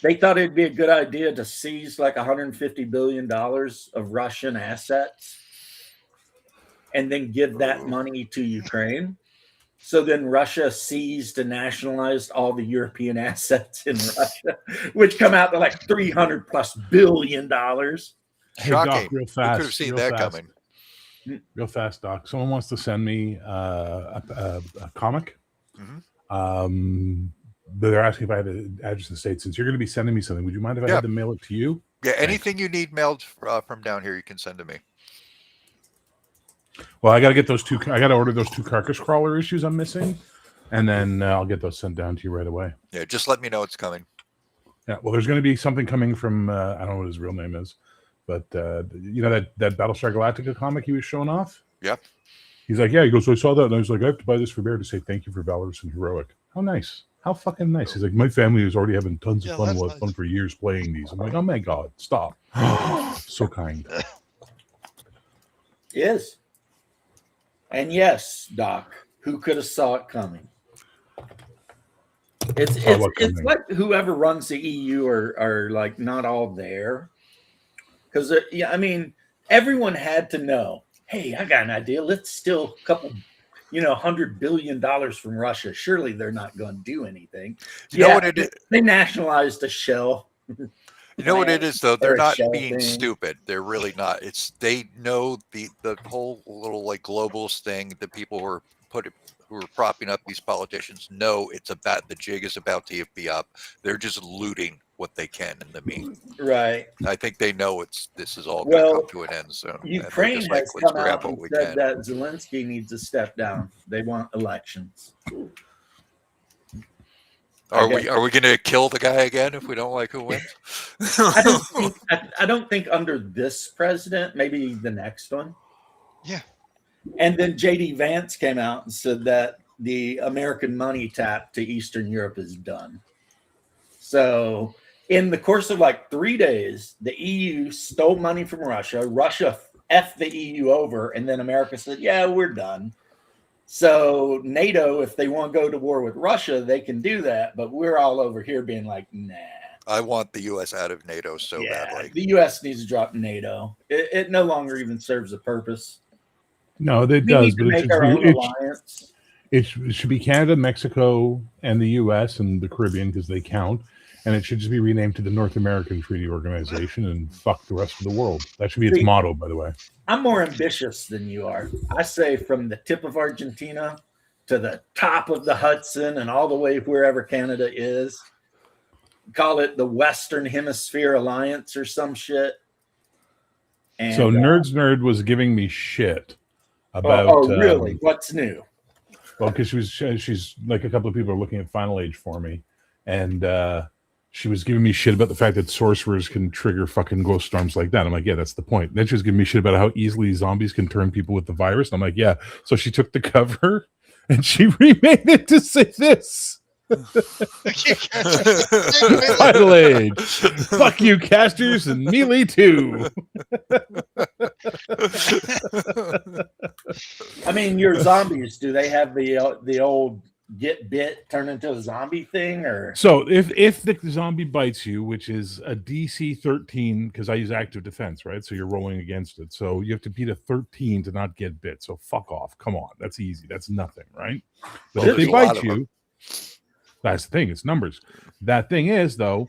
they thought it'd be a good idea to seize like $150 billion of Russian assets and then give that money to Ukraine. So then Russia seized and nationalized all the European assets in Russia, which come out to like $300+ billion. Hey, Shocking. Doc, real Who fast. could have seen real that fast, coming? Real fast, Doc. Someone wants to send me a comic. They're asking if I had an address in the States. Since you're going to be sending me something, would you mind if I had to mail it to you? Yeah, anything you need mailed from down here, you can send to me. Well, I got to get those two. I got to order those 2 Carcass Crawler issues I'm missing, and then I'll get those sent down to you right away. Yeah, just let me know it's coming. Yeah. Well, there's going to be something coming from I don't know what his real name is, but you know that Battlestar Galactica comic he was showing off. Yep. He's like, yeah. He goes, I saw that, and I was like, I have to buy this for Bear to say thank you for valorous and heroic. How nice. How fucking nice. He's like, my family is already having tons of fun. that's We'll have nice. fun for years playing these. I'm like, oh my god, stop. So kind. Is. And yes, Doc, who could have saw it coming? It's like whoever runs the EU are like not all there. Because I mean, everyone had to know, hey, I got an idea. Let's steal a couple, $100 billion from Russia. Surely they're not going to do anything. You know what it is? They nationalized a shell. You know what it is though? They're Or a not shell being thing. stupid. They're really not. It's they know the whole little like globalist thing. The people who are propping up these politicians know it's about the jig is about to be up. They're just looting what they can in the mean. Right. I think they know this is all going to come to an end soon. And they're Ukraine just has let's come grab out what and we said can. that Zelensky needs to step down. They want elections. Are we going to kill the guy again if we don't like who wins? I don't think under this president, maybe the next one. Yeah. And then JD Vance came out and said that the American money tap to Eastern Europe is done. So in the course of like 3 days, the EU stole money from Russia. Russia effed the EU over, and then America said, yeah, we're done. So NATO, if they want to go to war with Russia, they can do that. But we're all over here being like, nah. I want the U.S. out of NATO so badly. The U.S. needs to drop NATO. It no longer even serves a purpose. No, it We does, need to but make our own alliance. it should be Canada, Mexico, and the U.S. and the Caribbean because they count. And it should just be renamed to the North American Treaty Organization and fuck the rest of the world. That should be its motto, by the way. I'm more ambitious than you are. I say from the tip of Argentina to the top of the Hudson and all the way wherever Canada is. Call it the Western Hemisphere Alliance or some shit. And, So Nerds Nerd was giving me shit about. Oh, really? What's new? Well, because she's like a couple of people are looking at Final Age for me, and she was giving me shit about the fact that sorcerers can trigger fucking ghost storms like that. I'm like, yeah, that's the point. Then she was giving me shit about how easily zombies can turn people with the virus. And I'm like, yeah. So she took the cover and she remade it to say this. Final Age. Fuck you, casters, and Melee too. I mean, your zombies, do they have the old get bit turn into a zombie thing? Or So if the zombie bites you, which is a DC 13, because I use active defense, right? So you're rolling against it. So you have to beat a 13 to not get bit. So fuck off. Come on. That's easy. That's nothing, right? But if There's they a lot bite of you, that's the thing. It's numbers. That thing is, though,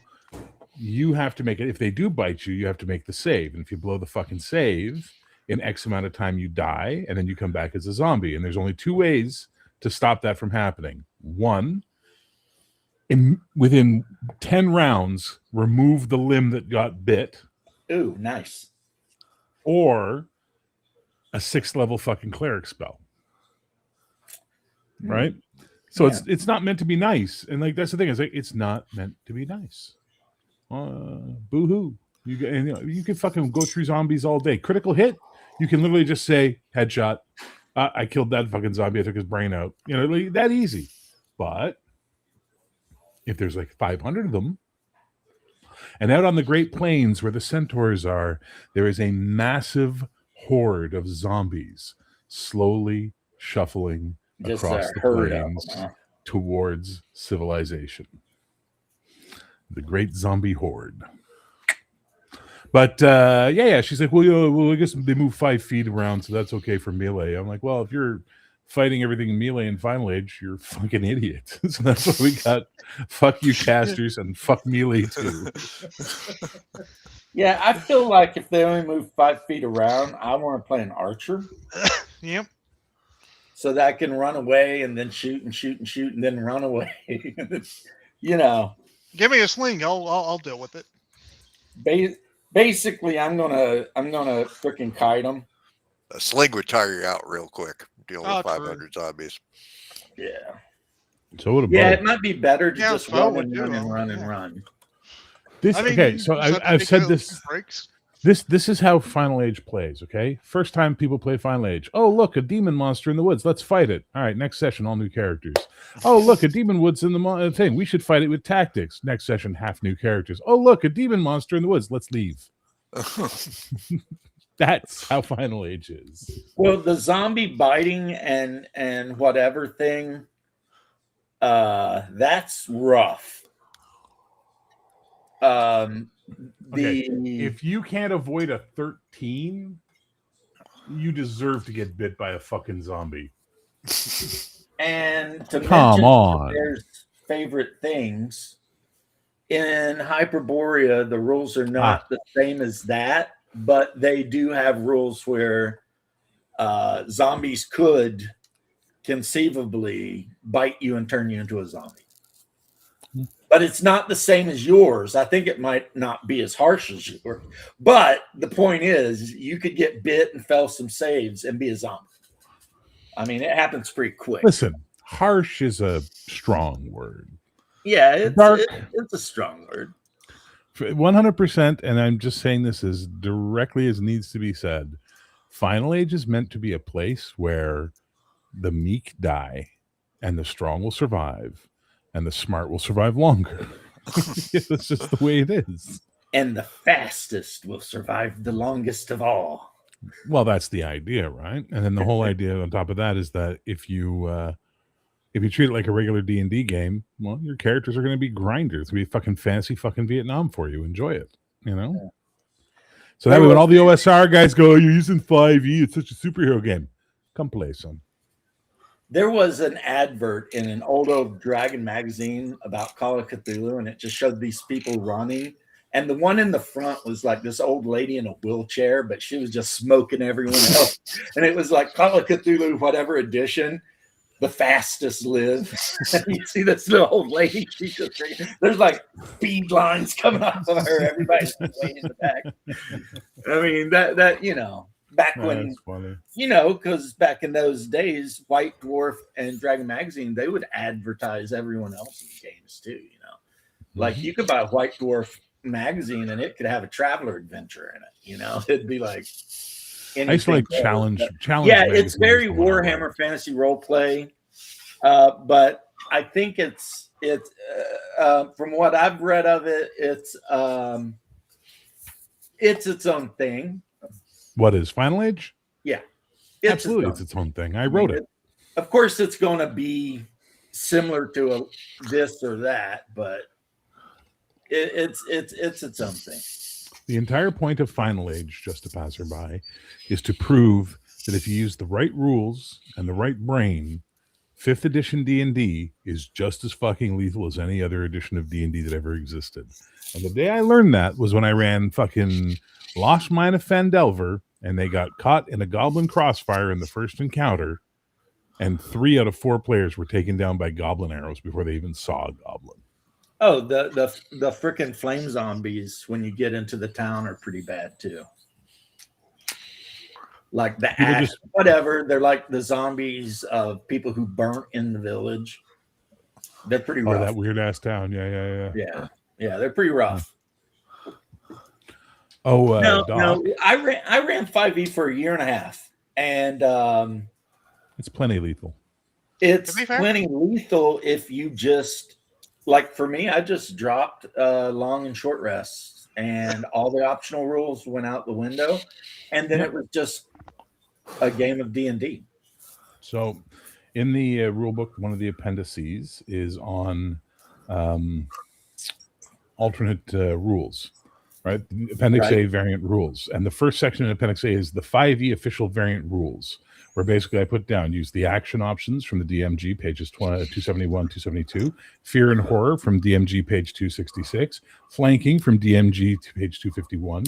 you have to make it. If they do bite you, you have to make the save. And if you blow the fucking save, in X amount of time, you die, and then you come back as a zombie. And there's only 2 ways to stop that from happening. One, within 10 rounds, remove the limb that got bit, ooh, nice. or a 6th level fucking cleric spell. Right? So it's not meant to be nice. And like that's the thing, is like it's not meant to be nice. Boo-hoo. You can fucking go through zombies all day. Critical hit, you can literally just say headshot. I killed that fucking zombie. I took his brain out. Like, that easy. But if there's like 500 of them, And out on the Great Plains where the centaurs are, there is a massive horde of zombies slowly shuffling Just across a the herd of plains them. Huh? towards civilization. The Great Zombie Horde. But yeah, she's like, well, I guess they move 5 feet around, so that's okay for melee. I'm like, well, if you're fighting everything in melee in Final Age, you're a fucking idiot. So that's why we got fuck you casters and fuck melee too. Yeah, I feel like if they only move 5 feet around, I want to play an archer Yep. so that I can run away and then shoot and shoot and shoot and then run away. You know, Give me a sling. I'll deal with it. basically, I'm gonna freaking kite them. A sling would tire you out real quick dealing Oh, with true. 500 zombies. Yeah, So what about yeah, it might be better to Yeah, just bow run would and do run and it, run and yeah. run. this? I mean, Okay, you so just have to I've take said those this. breaks. This is how Final Age plays, okay? First time people play Final Age. Oh, look, a demon monster in the woods. Let's fight it. All right, next session, all new characters. Oh, look, a demon woods in the thing. We should fight it with tactics. Next session, half new characters. Oh, look, a demon monster in the woods. Let's leave. That's how Final Age is. Well, the zombie biting and whatever thing, that's rough. Okay, if you can't avoid a 13, you deserve to get bit by a fucking zombie. And to Come mention on. their favorite things in Hyperborea, the rules are not the same as that, but they do have rules where zombies could conceivably bite you and turn you into a zombie. But it's not the same as yours. I think it might not be as harsh as yours. But the point is, you could get bit and fail some saves and be a zombie. I mean, it happens pretty quick. Listen, harsh is a strong word. Yeah, Dark. it's a strong word. 100%, and I'm just saying this as directly as needs to be said. Final Age is meant to be a place where the meek die and the strong will survive and the smart will survive longer. That's just the way it is. And the fastest will survive the longest of all. Well, that's the idea, right? And then the whole idea on top of that is that if you treat it like a regular D&D game, well, your characters are going to be grinders. It's going to be fucking fantasy fucking Vietnam for you. Enjoy it, you know? Yeah. So that way when all the OSR guys go, oh, you're using 5e, it's such a superhero game. Come play some. There was an advert in an old Dragon magazine about Call of Cthulhu, and it just showed these people running. And the one in the front was like this old lady in a wheelchair, but she was just smoking everyone else. And it was like Call of Cthulhu, whatever edition, the fastest live. And you see this little old lady, she's just there's like speed lines coming off of her. Everybody's way in the back. I mean, that you know, back when, That's funny. you know, because back in those days, White Dwarf and Dragon Magazine, they would advertise everyone else's games too, you know. Like you could buy a White Dwarf magazine and it could have a traveler adventure in it, you know. It'd be like I used to like challenge. yeah, it's very Warhammer fantasy role play, but I think it's from what I've read of it, it's its own thing. What is Final Age? Yeah, Absolutely, it's its own thing. I wrote it. Of course, it's going to be similar to this or that, but it's its own thing. The entire point of Final Age, just a passerby, is to prove that if you use the right rules and the right brain, 5th edition D&D is just as fucking lethal as any other edition of D&D that ever existed. And the day I learned that was when I ran fucking Lost Mine of Phandelver, and they got caught in a goblin crossfire in the first encounter, and 3 out of 4 players were taken down by goblin arrows before they even saw a goblin. Oh, the frickin' flame zombies when you get into the town are pretty bad too. Like the ash, whatever. They're like the zombies of people who burnt in the village. They're pretty rough. Oh, that weird ass town. Yeah. Yeah, they're pretty rough. Oh, no, I ran 5e for a year and a half, and it's plenty lethal. It's plenty lethal if you just like for me, I just dropped long and short rests, and all the optional rules went out the window, and then Yep. it was just a game of D&D. So, in the rule book, one of the appendices is on alternate rules, right? Appendix Right. A, variant rules. And the first section in Appendix A is the 5e official variant rules, where basically I put down use the action options from the DMG, pages 271, 272, fear and horror from DMG, page 266, flanking from DMG to page 251.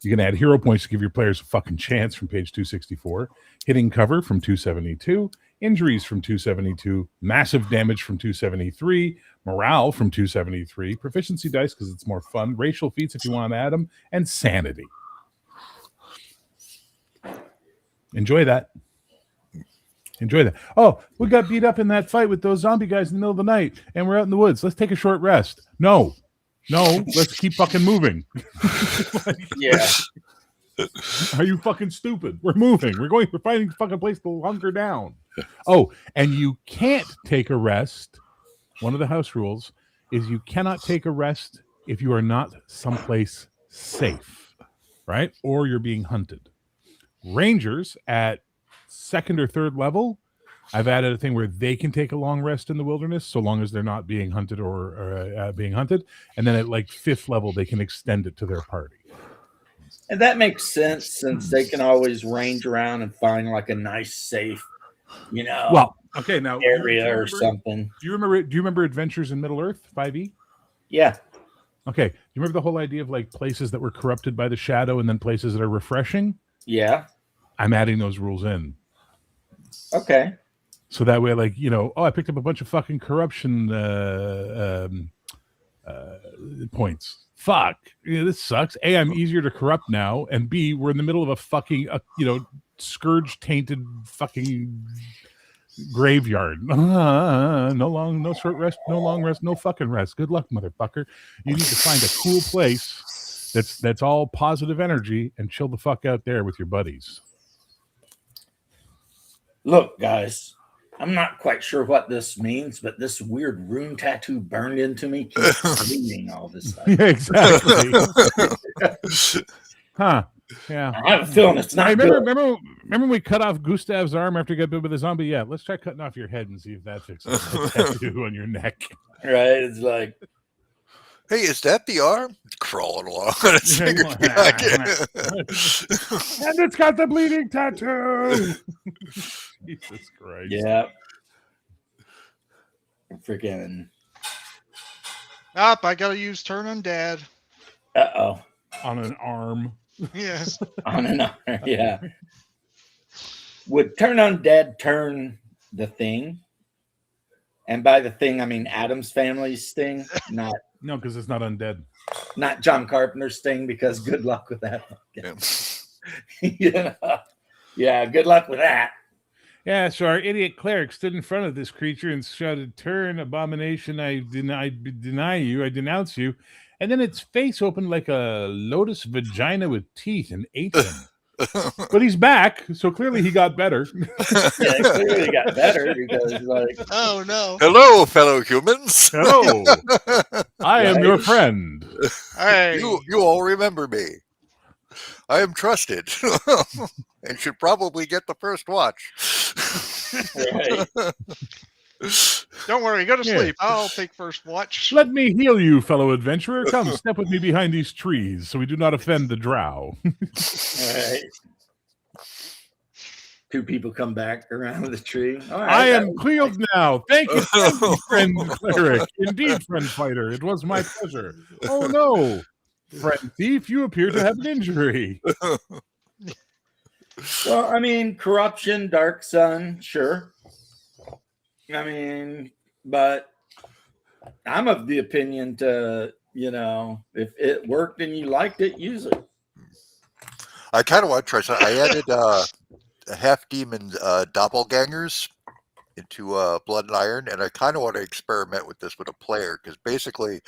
You can add hero points to give your players a fucking chance from page 264, hitting cover from 272, injuries from 272, massive damage from 273, morale from 273, proficiency dice because it's more fun, racial feats if you want to add them, and sanity. Enjoy that. Enjoy that. Oh, we got beat up in that fight with those zombie guys in the middle of the night, and we're out in the woods. Let's take a short rest. No, let's keep fucking moving. Yeah. Are you fucking stupid? We're moving. We're finding a fucking place to hunker down. Oh, and you can't take a rest. One of the house rules is you cannot take a rest if you are not someplace safe, right? Or you're being hunted. Rangers at second or third level, I've added a thing where they can take a long rest in the wilderness so long as they're not being hunted or being hunted. And then at like fifth level, they can extend it to their party. And that makes sense since they can always range around and find like a nice, safe, Well, okay, now area or something. Do you remember Adventures in Middle Earth 5e? Yeah. Okay. Do you remember the whole idea of like places that were corrupted by the shadow and then places that are refreshing? Yeah. I'm adding those rules in. Okay. So that way, like, I picked up a bunch of fucking corruption points. Fuck. This sucks. A, I'm easier to corrupt now. And B, we're in the middle of a fucking, scourge tainted fucking graveyard. No short rest, no long rest, no fucking rest. Good luck, motherfucker. You need to find a cool place that's all positive energy and chill the fuck out there with your buddies. Look, guys, I'm not quite sure what this means, but this weird rune tattoo burned into me keeps bleeding all this time. Yeah, exactly. Huh. Yeah. I have a feeling it's not good. Remember when we cut off Gustav's arm after he got bit with a zombie? Yeah, let's try cutting off your head and see if that fixes the tattoo on your neck. Right? It's like, Hey, is that the arm? It's crawling along on its fingers. And it's got the bleeding tattoo. Jesus Christ. yeah. Freaking. I gotta use turn undead. Uh-oh. On an arm. Yes. On and on. Yeah. Would turn undead turn the thing? And by the thing, I mean Adam's family's thing, not No, because it's not undead. John Carpenter's thing, because good luck with that. Yeah. Yeah, good luck with that. Yeah, so our idiot cleric stood in front of this creature and shouted, "Turn, abomination, I deny you, I denounce you." And then its face opened like a lotus vagina with teeth and ate him. But he's back, so clearly he got better. Yeah, it clearly got better because, like, Oh no. Hello, fellow humans. Hello, I am your friend. Hey. You all remember me. I am trusted and should probably get the first watch. right. Don't worry, go to Yeah. sleep. I'll take first watch. Let me heal you, fellow adventurer. Come, step with me behind these trees so we do not offend the drow. Right. Two people come back around the tree. All right, I that am was- healed now. Thank you, friend cleric. Indeed, friend fighter. It was my pleasure. Oh no, friend thief, you appear to have an injury. Well, I mean, corruption, dark sun, sure. I mean, but I'm of the opinion to, if it worked and you liked it, use it. I kind of want to try something. I added half demon doppelgangers into Blood and Iron, and I kind of want to experiment with this with a player because basically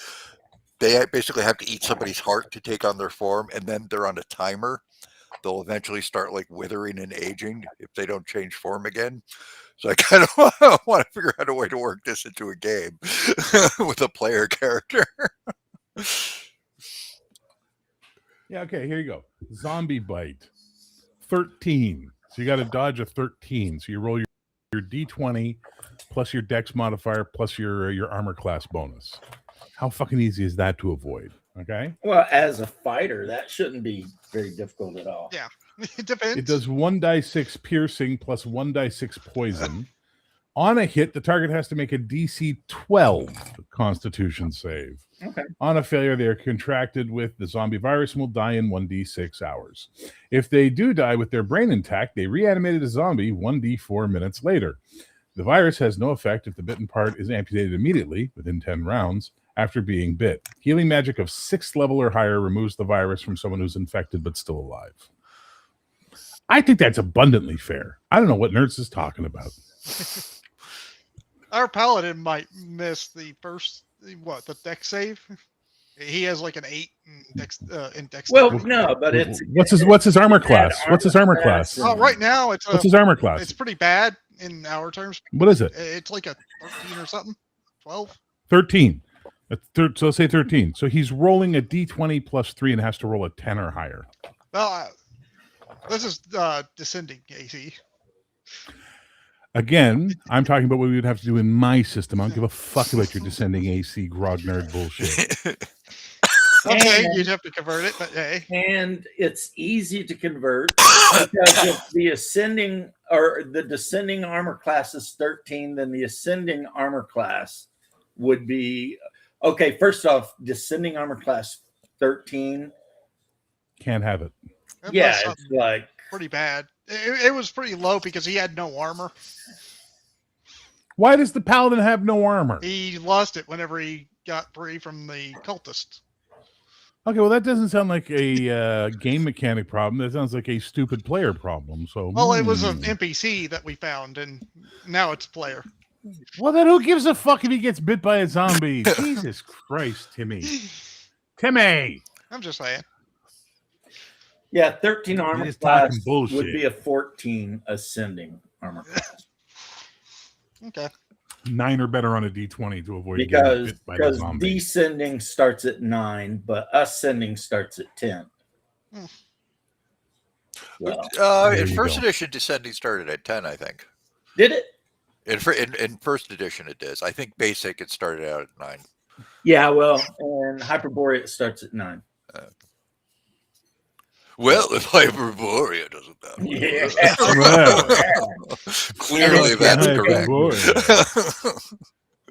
they have to eat somebody's heart to take on their form, and then they're on a timer. They'll eventually start like withering and aging if they don't change form again. So I kind of want to figure out a way to work this into a game with a player character. Yeah, okay, here you go. Zombie bite. 13. So you got to dodge a 13. So you roll your D20 plus your dex modifier plus your armor class bonus. How fucking easy is that to avoid? Okay. Well, as a fighter, that shouldn't be very difficult at all. Yeah. It depends. It does 1d6 piercing plus 1d6 poison. On a hit, the target has to make a DC 12 Constitution save. Okay. On a failure, they are contracted with the zombie virus and will die in 1d6 hours. If they do die with their brain intact, they reanimated a zombie 1d4 minutes later. The virus has no effect if the bitten part is amputated immediately, within 10 rounds, after being bit. Healing magic of 6th level or higher removes the virus from someone who's infected but still alive. I think that's abundantly fair. I don't know what Nerds is talking about. Our paladin might miss the the dex save. He has like an 8 in dex. Well, no, but it's What's his armor class? What's his armor class? armor right now it's What's his armor class? it's pretty bad in our terms. What is it? It's like a 13 or something, 12. 13. So let's say 13. So he's rolling a d20 plus 3 and has to roll a 10 or higher. Well, this is descending AC. Again, I'm talking about what we would have to do in my system. I don't give a fuck about your descending AC grog nerd bullshit. Okay, And- you'd have to convert it, but hey. And it's easy to convert because if the ascending or the descending armor class is 13, then the ascending armor class would be okay. First off, descending armor class 13. Can't have it. That Yeah, was it's something like pretty bad. It was pretty low because he had no armor. Why does the paladin have no armor? He lost it whenever he got free from the cultist. Okay, well, that doesn't sound like a game mechanic problem. That sounds like a stupid player problem. So, Well, it was an NPC that we found, and now it's a player. Well, then who gives a fuck if he gets bit by a zombie? Jesus Christ, Timmy. I'm just saying. yeah, 13 armor just class talking bullshit. would be a 14 ascending armor class Okay. 9 or better on a d20 to avoid getting bit by the because zombie. descending starts at 9, but ascending starts at 10. Hmm. Well, There In you first go. edition, descending started at 10, I think. did it? In first edition, it is. I think basic, it started out at 9. Yeah, well, and Hyperborea starts at 9. Well, if Hyperborea doesn't have Yeah. clearly that's correct.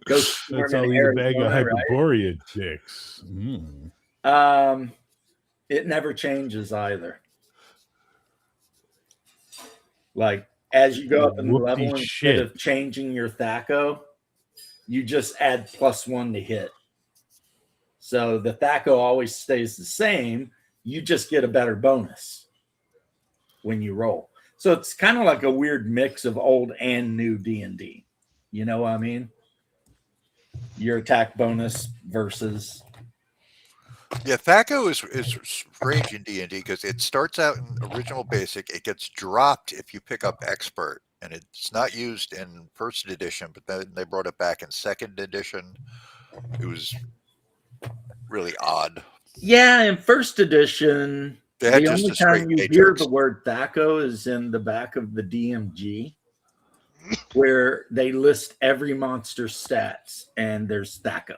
Ghost That's Storm all in in a bag of Arizona, right? Hyperborea dicks. Mm. It never changes either. Like as you go up in the Whoopty level, instead shit. of changing your THACO, you just add +1 to hit. So the THACO always stays the same. You just get a better bonus when you roll. So it's kind of like a weird mix of old and new D&D. You know what I mean? Your attack bonus versus Yeah, THACO is strange in D&D because it starts out in original basic. It gets dropped if you pick up expert, and it's not used in first edition, but then they brought it back in second edition. It was really odd. yeah. In first edition, They had the just only a straight time you hear matrix. the word THACO is in the back of the DMG, where they list every monster's stats, and there's THACO,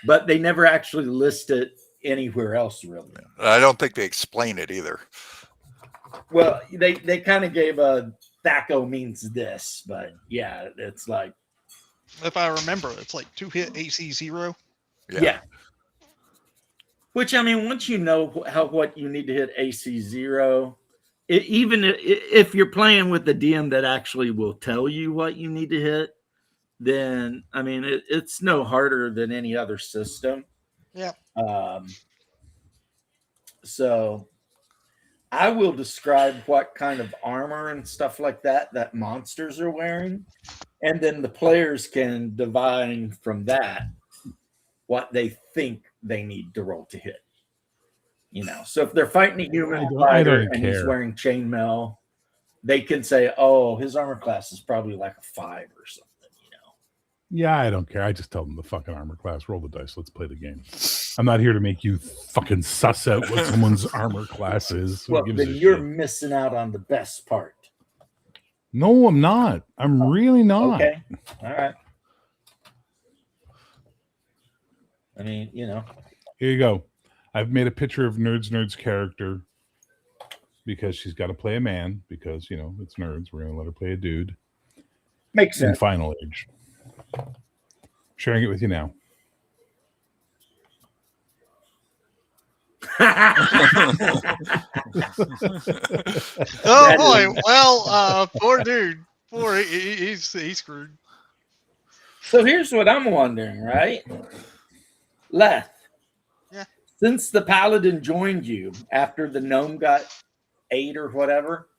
but they never actually list it anywhere else, really. I don't think they explain it either. Well, they kind of gave a THACO means this, but yeah, it's like If I remember, it's like 2-hit AC 0. yeah. Which I mean, once you know what you need to hit AC 0, even if you're playing with the DM that actually will tell you what you need to hit, then I mean it's no harder than any other system. Yeah. So I will describe what kind of armor and stuff like that monsters are wearing, and then the players can divine from that what they think they need to roll to hit. You know, so if they're fighting a human I don't fighter and care. he's wearing chainmail, they can say, "Oh, his armor class is probably like a 5 or something." Yeah, I don't care. I just tell them the fucking armor class. Roll the dice. Let's play the game. I'm not here to make you fucking suss out what someone's armor class is. Who Well, gives then a you're shit? missing out on the best part. No, I'm not. I'm really not. Okay, all right. I mean, Here you go. I've made a picture of Nerd's character because she's got to play a man because, it's Nerds. We're going to let her play a dude makes in sense. Final Age. Sharing it with you now. Oh boy! Well, poor dude. He's screwed. So here's what I'm wondering, right? Leth. Yeah. Since the paladin joined you after the gnome got 8 or whatever,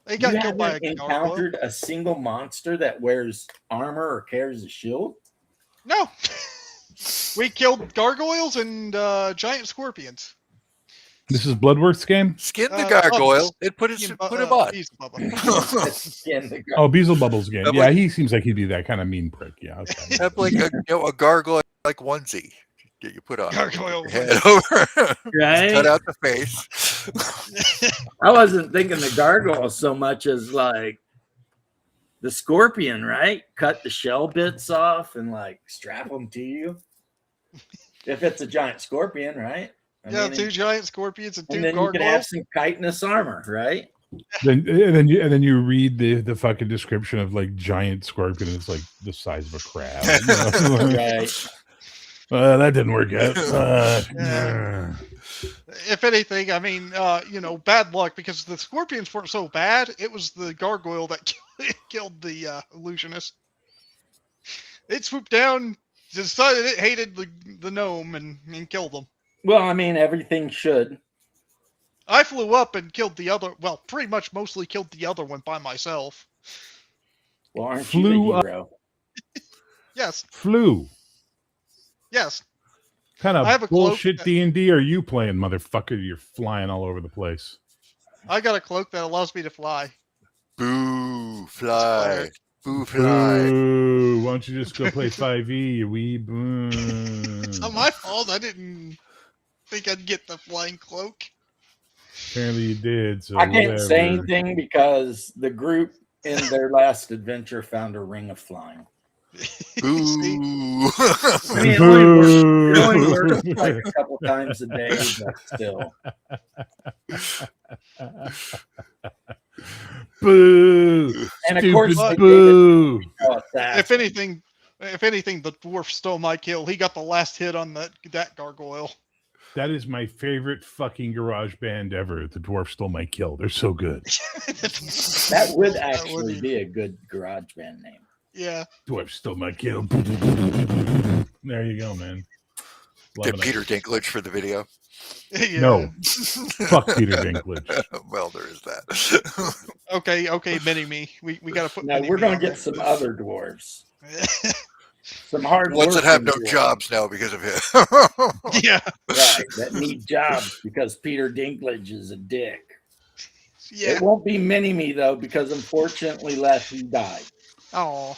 He you got killed by a haven't gargoyle. encountered a single monster that wears armor or carries a shield? No. We killed gargoyles and giant scorpions. This is Bloodworth's game? Skin the Bubbles. gargoyle and put him on. He's Bubba. Oh, Beelzebubbles game. I'm Yeah, like- he seems like he'd be that kind of mean prick. Yeah, okay. Have like a gargoyle like onesie that you put on Gargoyle your head over. Right? Cut out the face. I wasn't thinking the gargoyle so much as like the scorpion, right? Cut the shell bits off and like strap them to you. If it's a giant scorpion, right? I Yeah, mean, 2 giant scorpions and 2 and then you can have gargoyles. some chitinous armor, right? then you read the fucking description of like giant scorpion. It's like the size of a crab. Right. That didn't work out. Yeah. If anything, I mean, bad luck because the scorpions weren't so bad. It was the gargoyle that killed the illusionist. It swooped down, decided it hated the gnome, and killed him. Well, I mean, everything should. I flew up and killed the other. Well, pretty much mostly killed the other one by myself. Well, aren't Flew you the up. hero? Yes, Flew. yes. Kind I have of a cloak bullshit that- D&D are you playing, motherfucker? You're flying all over the place. I got a cloak that allows me to fly. Boo, fly. Boo, fly. Boo. Why don't you just go play 5e, you weeb? It's not my fault. I didn't think I'd get the flying cloak. Apparently you did. So I can't say whatever. anything because the group in their last adventure found a ring of flying. See? Boo. I mean, it only works like a couple times a day, but still. Boo. And of Stupid course, they gave it boo. to us. If anything, the dwarf stole my kill. He got the last hit on that gargoyle. That is my favorite fucking garage band ever. The Dwarf Stole My Kill. They're so good. That would actually be a good garage band name. Yeah. Dwarf Stole My Kill. There you go, man. Loving Get it. Peter Dinklage for the video. Yeah. No. Fuck Peter Dinklage. Well, there is that. Okay, Mini-Me. We got to put. Now Mini-Me we're going on to get there. some other dwarves. Some hard Ones that have no working dwarves. jobs now because of him. Yeah. Right, that need jobs because Peter Dinklage is a dick. Yeah. It won't be Mini-Me, though, because unfortunately, he died. Oh.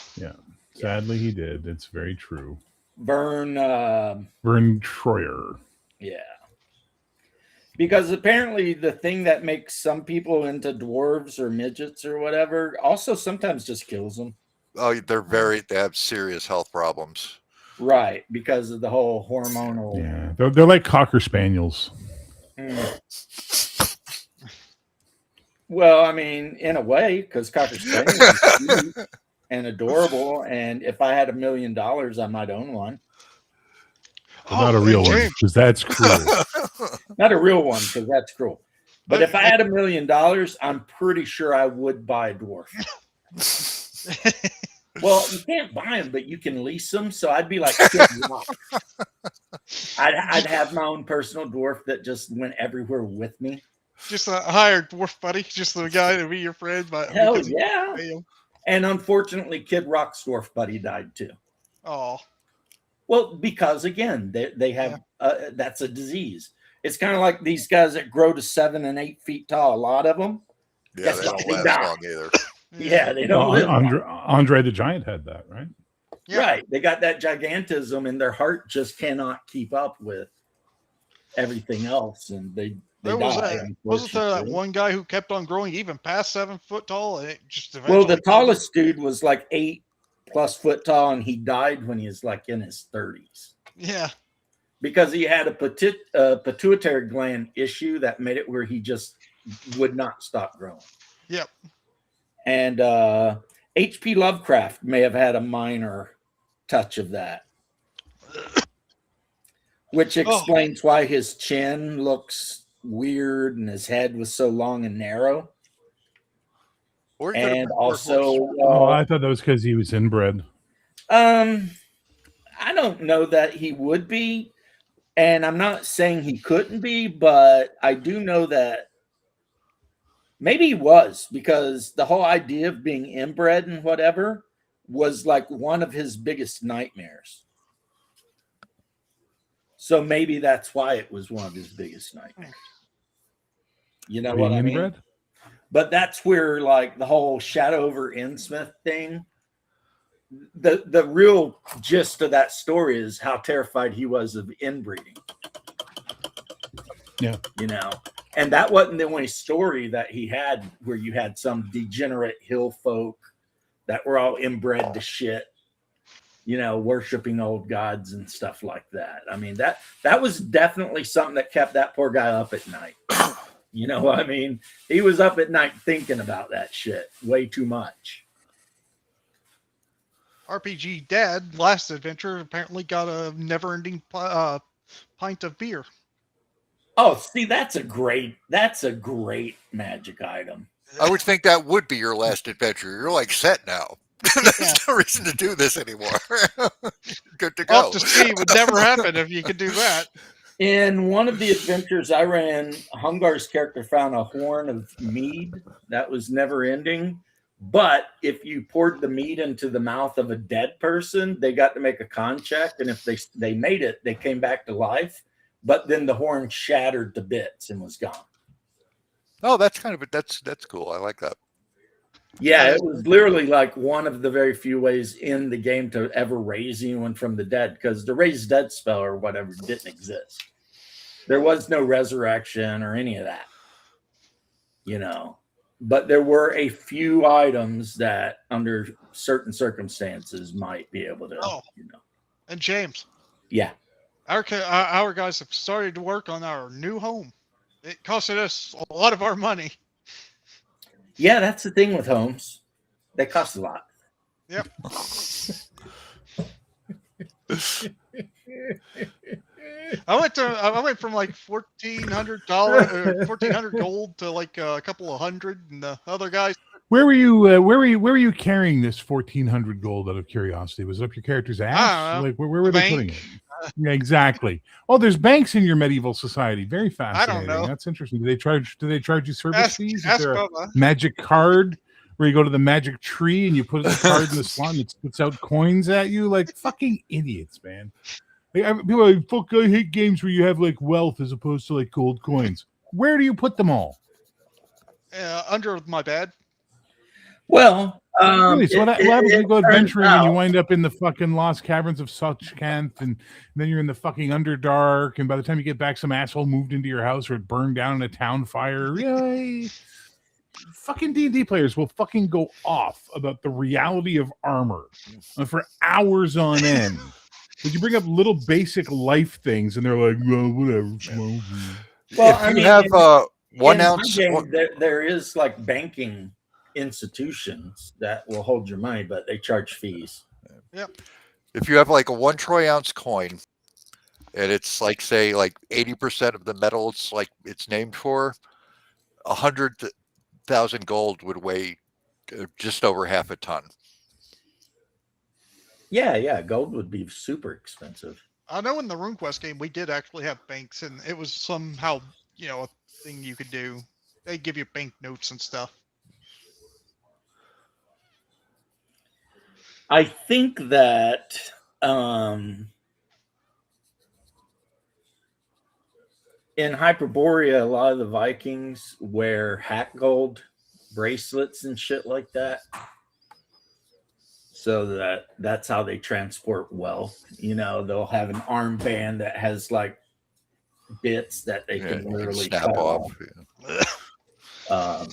Sadly, he did. It's very true. Vern, Vern Troyer. yeah. Because apparently the thing that makes some people into dwarves or midgets or whatever also sometimes just kills them. Oh, they have serious health problems. Right, because of the whole hormonal. Yeah. They're like Cocker Spaniels. Well, I mean, in a way, because Cocker Spaniel is cute and adorable, and if I had $1 million, I might own one. But not a real one, James. because that's cruel. Not a real one, because that's cruel. But if I had $1 million, I'm pretty sure I would buy a dwarf. Well, you can't buy them, but you can lease them. So I'd be like, Kid Rock. I'd have my own personal dwarf that just went everywhere with me. Just a hired dwarf buddy, just the guy to be your friend. But Hell yeah! yeah. And unfortunately, Kid Rock's dwarf buddy died too. Oh. Well, because again, they have that's a disease. It's kind of like these guys that grow to 7 and 8 feet tall. A lot of them, Yeah, Guess they what? don't They last die. long either. Yeah, they don't live long. Andre the Giant had that, right? Yeah. Right. They got that gigantism and their heart just cannot keep up with everything else. And they There was die, wasn't there that unfortunately. one guy who kept on growing even past 7 foot tall, and it just Well, eventually the tallest dude was like 8+ foot tall, and he died when he was like in his 30s Yeah. because he had a pituitary gland issue that made it where he just would not stop growing. Yep. And H.P. Lovecraft may have had a minor touch of that, which explains why his chin looks weird and his head was so long and narrow. Or he could have And been more also, I thought that was because he was inbred. I don't know that he would be, and I'm not saying he couldn't be, but I do know that maybe he was, because the whole idea of being inbred and whatever was like one of his biggest nightmares. So maybe that's why it was one of his biggest nightmares. You know what I mean? Inbred? But that's where like the whole Shadow over Innsmouth thing, the real gist of that story is how terrified he was of inbreeding. Yeah. You know, and that wasn't the only story that he had where you had some degenerate hill folk that were all inbred to shit, you know, worshiping old gods and stuff like that. I mean, that was definitely something that kept that poor guy up at night. You know what I mean? He was up at night thinking about that shit way too much. RPG Dad, last adventure, apparently got a never-ending pint of beer. Oh, see, that's a great magic item. I would think that would be your last adventure. You're like set now. There's no reason to do this anymore. Good to go. Off to sea would never happen if you could do that. In one of the adventures I ran, Hungar's character found a horn of mead that was never ending. But if you poured the mead into the mouth of a dead person, they got to make a con check. And if they made it, they came back to life. But then the horn shattered to bits and was gone. Oh, that's that's cool. I like that. Yeah, it was literally like one of the very few ways in the game to ever raise anyone from the dead, because the raise dead spell or whatever didn't exist. There was no resurrection or any of that, you know. But there were a few items that, under certain circumstances, might be able to, you know. And James. Yeah. Our guys have started to work on our new home. It costed us a lot of our money. Yeah, that's the thing with homes. They cost a lot. Yep. I went from like $1,400 gold to like a couple of hundred, and the other guys. Where were you carrying this 1,400 gold? Out of curiosity, was it up your character's ass? Like where were they putting it? Yeah, exactly. Oh, there's banks in your medieval society. Very fascinating. I don't know. That's interesting. Do they charge you service fees? Is there a Bubba. magic card where you go to the magic tree and you put the card in the slot and it spits out coins at you? Like fucking idiots, man. Like, people are like, fuck, I hate games where you have like wealth as opposed to like gold coins. Where do you put them all? Under my bed. Well, really? So what happens if you go adventuring and you wind up in the fucking lost caverns of Suchkanth, and then you're in the fucking Underdark, and by the time you get back, some asshole moved into your house or it burned down in a town fire. Really? Fucking D&D players will fucking go off about the reality of armor for hours on end. But you bring up little basic life things, and they're like, well, whatever. Well, if you have 1 ounce, there is like banking institutions that will hold your money, but they charge fees. Yep. If you have like a 1 troy ounce coin, and it's like say like 80% of the metal it's named for, 100,000 gold would weigh just over half a ton. Yeah, gold would be super expensive. I know in the RuneQuest game we did actually have banks, and it was somehow a thing you could do. They give you bank notes and stuff. I think that in Hyperborea, a lot of the Vikings wear hack gold bracelets and shit like that. So that's how they transport wealth. You know, they'll have an armband that has like bits that they can literally snap cut off. off.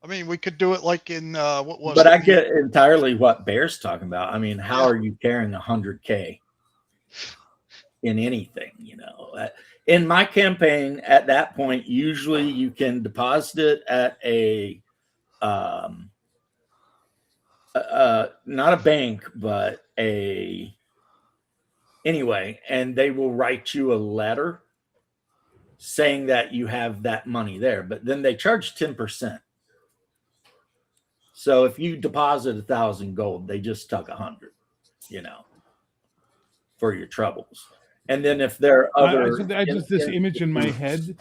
I mean, we could do it like in what was But it? I get entirely what Bear's talking about. I mean, how are you carrying 100K in anything? You know, in my campaign at that point, usually you can deposit it at a not a bank, but anyway, and they will write you a letter saying that you have that money there, but then they charge 10%. So if you deposit 1,000 gold, they just tuck 100, you know, for your troubles. And then if there are other, I just this image in my head.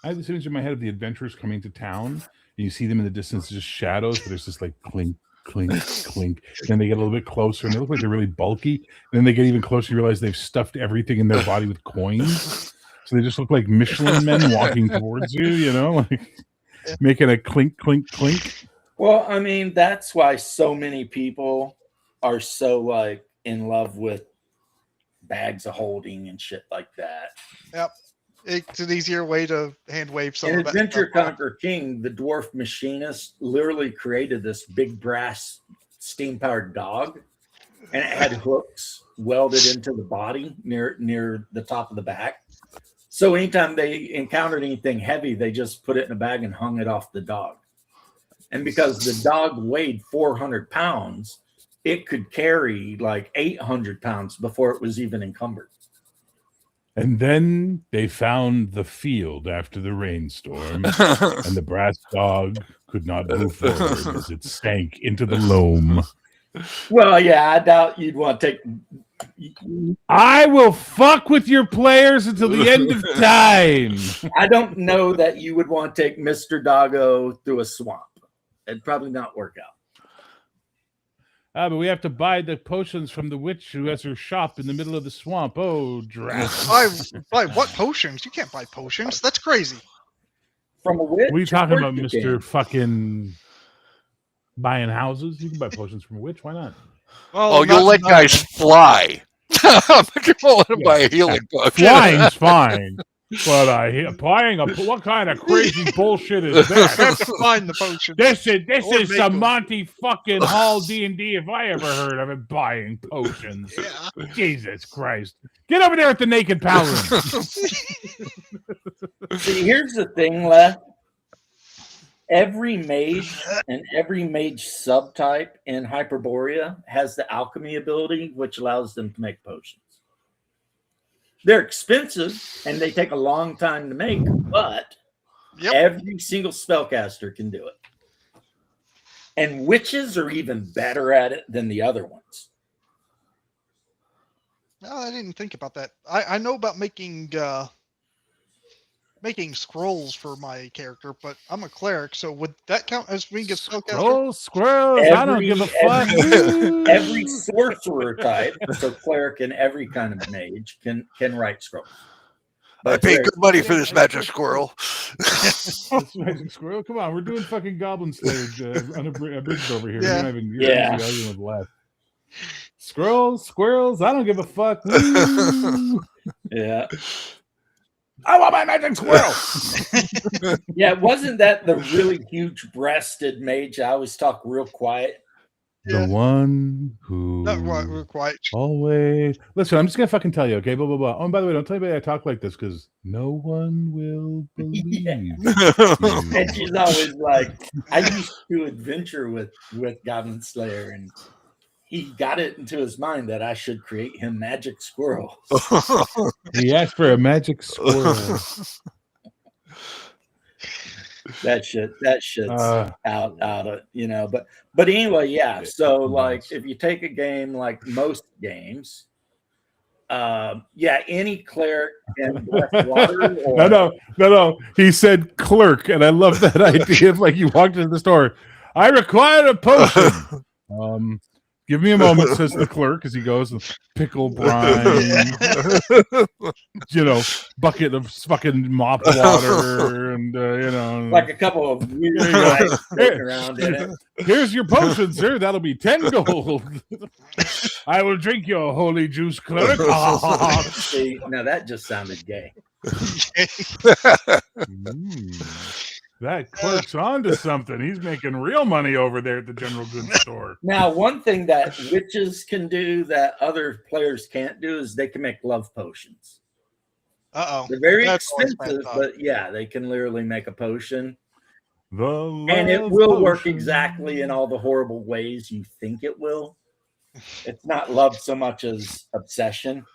I have this image in my head of the adventurers coming to town, and you see them in the distance, just shadows, but there's just like clink, clink, clink. Then they get a little bit closer, and they look like they're really bulky. And then they get even closer, you realize they've stuffed everything in their body with coins. So they just look like Michelin men walking towards you, you know, like making a clink, clink, clink. well, I mean, that's why so many people are so like in love with bags of holding and shit like that. Yep. It's an easier way to hand wave some In of that Adventure stuff. Conquer King, the dwarf machinist literally created this big brass steam powered dog, and it had hooks welded into the body near the top of the back. So anytime they encountered anything heavy, they just put it in a bag and hung it off the dog. And because the dog weighed 400 pounds, it could carry like 800 pounds before it was even encumbered. And then they found the field after the rainstorm, and the brass dog could not move forward as it sank into the loam. Well, yeah, I doubt you'd want to take. I will fuck with your players until the end of time. I don't know that you would want to take Mr. Doggo through a swamp. It'd probably not work out. But we have to buy the potions from the witch who has her shop in the middle of the swamp. Oh, drat. Buy what potions? You can't buy potions. That's crazy. From a witch? What are you talking about, Of course you Mr. can. Fucking buying houses? You can buy potions from a witch. Why not? Well, Oh, you'll not- let guys fly. But you won't let them buy a healing book. Flying's fine. But what kind of crazy bullshit is I have that? to find the potion. This Or is make some them. Monty fucking Hall D&D if I ever heard of it, buying potions. Yeah. Jesus Christ. Get over there with the naked paladin. See, here's the thing, Les. Every mage and every mage subtype in Hyperborea has the alchemy ability, which allows them to make potions. They're expensive and they take a long time to make, but Yep. every single spellcaster can do it. And witches are even better at it than the other ones. No, I didn't think about that. I know about making scrolls for my character, but I'm a cleric, so would that count as being a spellcaster? Squirrels, I don't give a fuck. Every sorcerer type, so cleric and every kind of mage can write scrolls. I paid good money for this magic squirrel. This magic squirrel. Come on, we're doing fucking Goblin Slayer unabridged over here. Yeah. You're not even, Yeah. arguing with left. Squirrels, I don't give a fuck. Woo. Yeah. I want my magic squirrel. Yeah, wasn't that the really huge breasted mage? I always talk real quiet. The one who Not right, we're quite. always listen. I'm just gonna fucking tell you, okay? Blah blah blah. Oh, and by the way, don't tell anybody I talk like this because no one will believe. Yeah. you. And she's always like, I used to adventure with Goblin Slayer, and he got it into his mind that I should create him magic squirrels. He asked for a magic squirrel. That shit's out of, you know, but anyway, yeah. So like if you take a game like most games, any cleric can bless water or No. He said clerk, and I love that idea of like you walked into the store. I require a potion. Give me a moment, says the clerk as he goes, pickle brine, bucket of fucking mop water, and Like a couple of weird There you go. guys floating around in it. here's your potion, sir. That'll be 10 gold. I will drink your holy juice, cleric. See, now that just sounded gay. That clerk's onto something. He's making real money over there at the general goods store. Now, one thing that witches can do that other players can't do is they can make love potions. Uh-oh. They're very That's always expensive, bad but yeah, they can literally make a potion. And And it will work exactly in all the horrible ways you think it will. It's not love so much as obsession.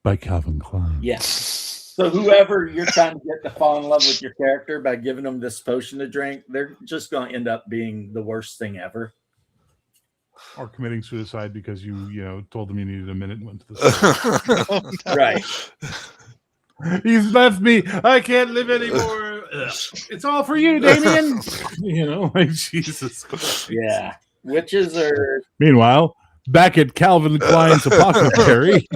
by Calvin Klein. Yeah. So whoever you're trying to get to fall in love with your character by giving them this potion to drink, they're just going to end up being the worst thing ever. Or committing suicide because you told them you needed a minute and went to the store. Right. He's left me. I can't live anymore. It's all for you, Damien. Like Jesus Christ. Yeah. Witches are Meanwhile, back at Calvin Klein's apothecary.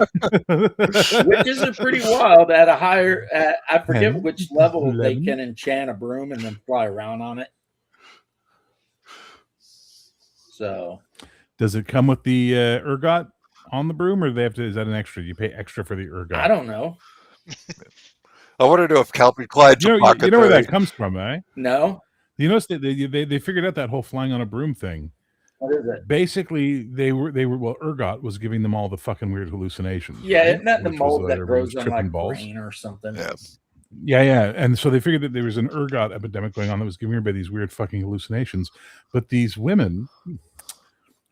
witches are pretty wild at a higher I forget which level they can enchant a broom and then fly around on it. So Does it come with the ergot on the broom, or do they have to? Is that an extra? You pay extra for the ergot. I don't know. I want to know if Calvin Klein's You know where apothecary- that comes from, eh? No. You notice that they figured out that whole flying on a broom thing. What is it? Basically, they were ergot was giving them all the fucking weird hallucinations. Yeah, right? isn't that the Which was mold that everybody grows was on tripping like balls. brain or something? Yeah. Yeah. And so they figured that there was an ergot epidemic going on that was giving everybody these weird fucking hallucinations. But these women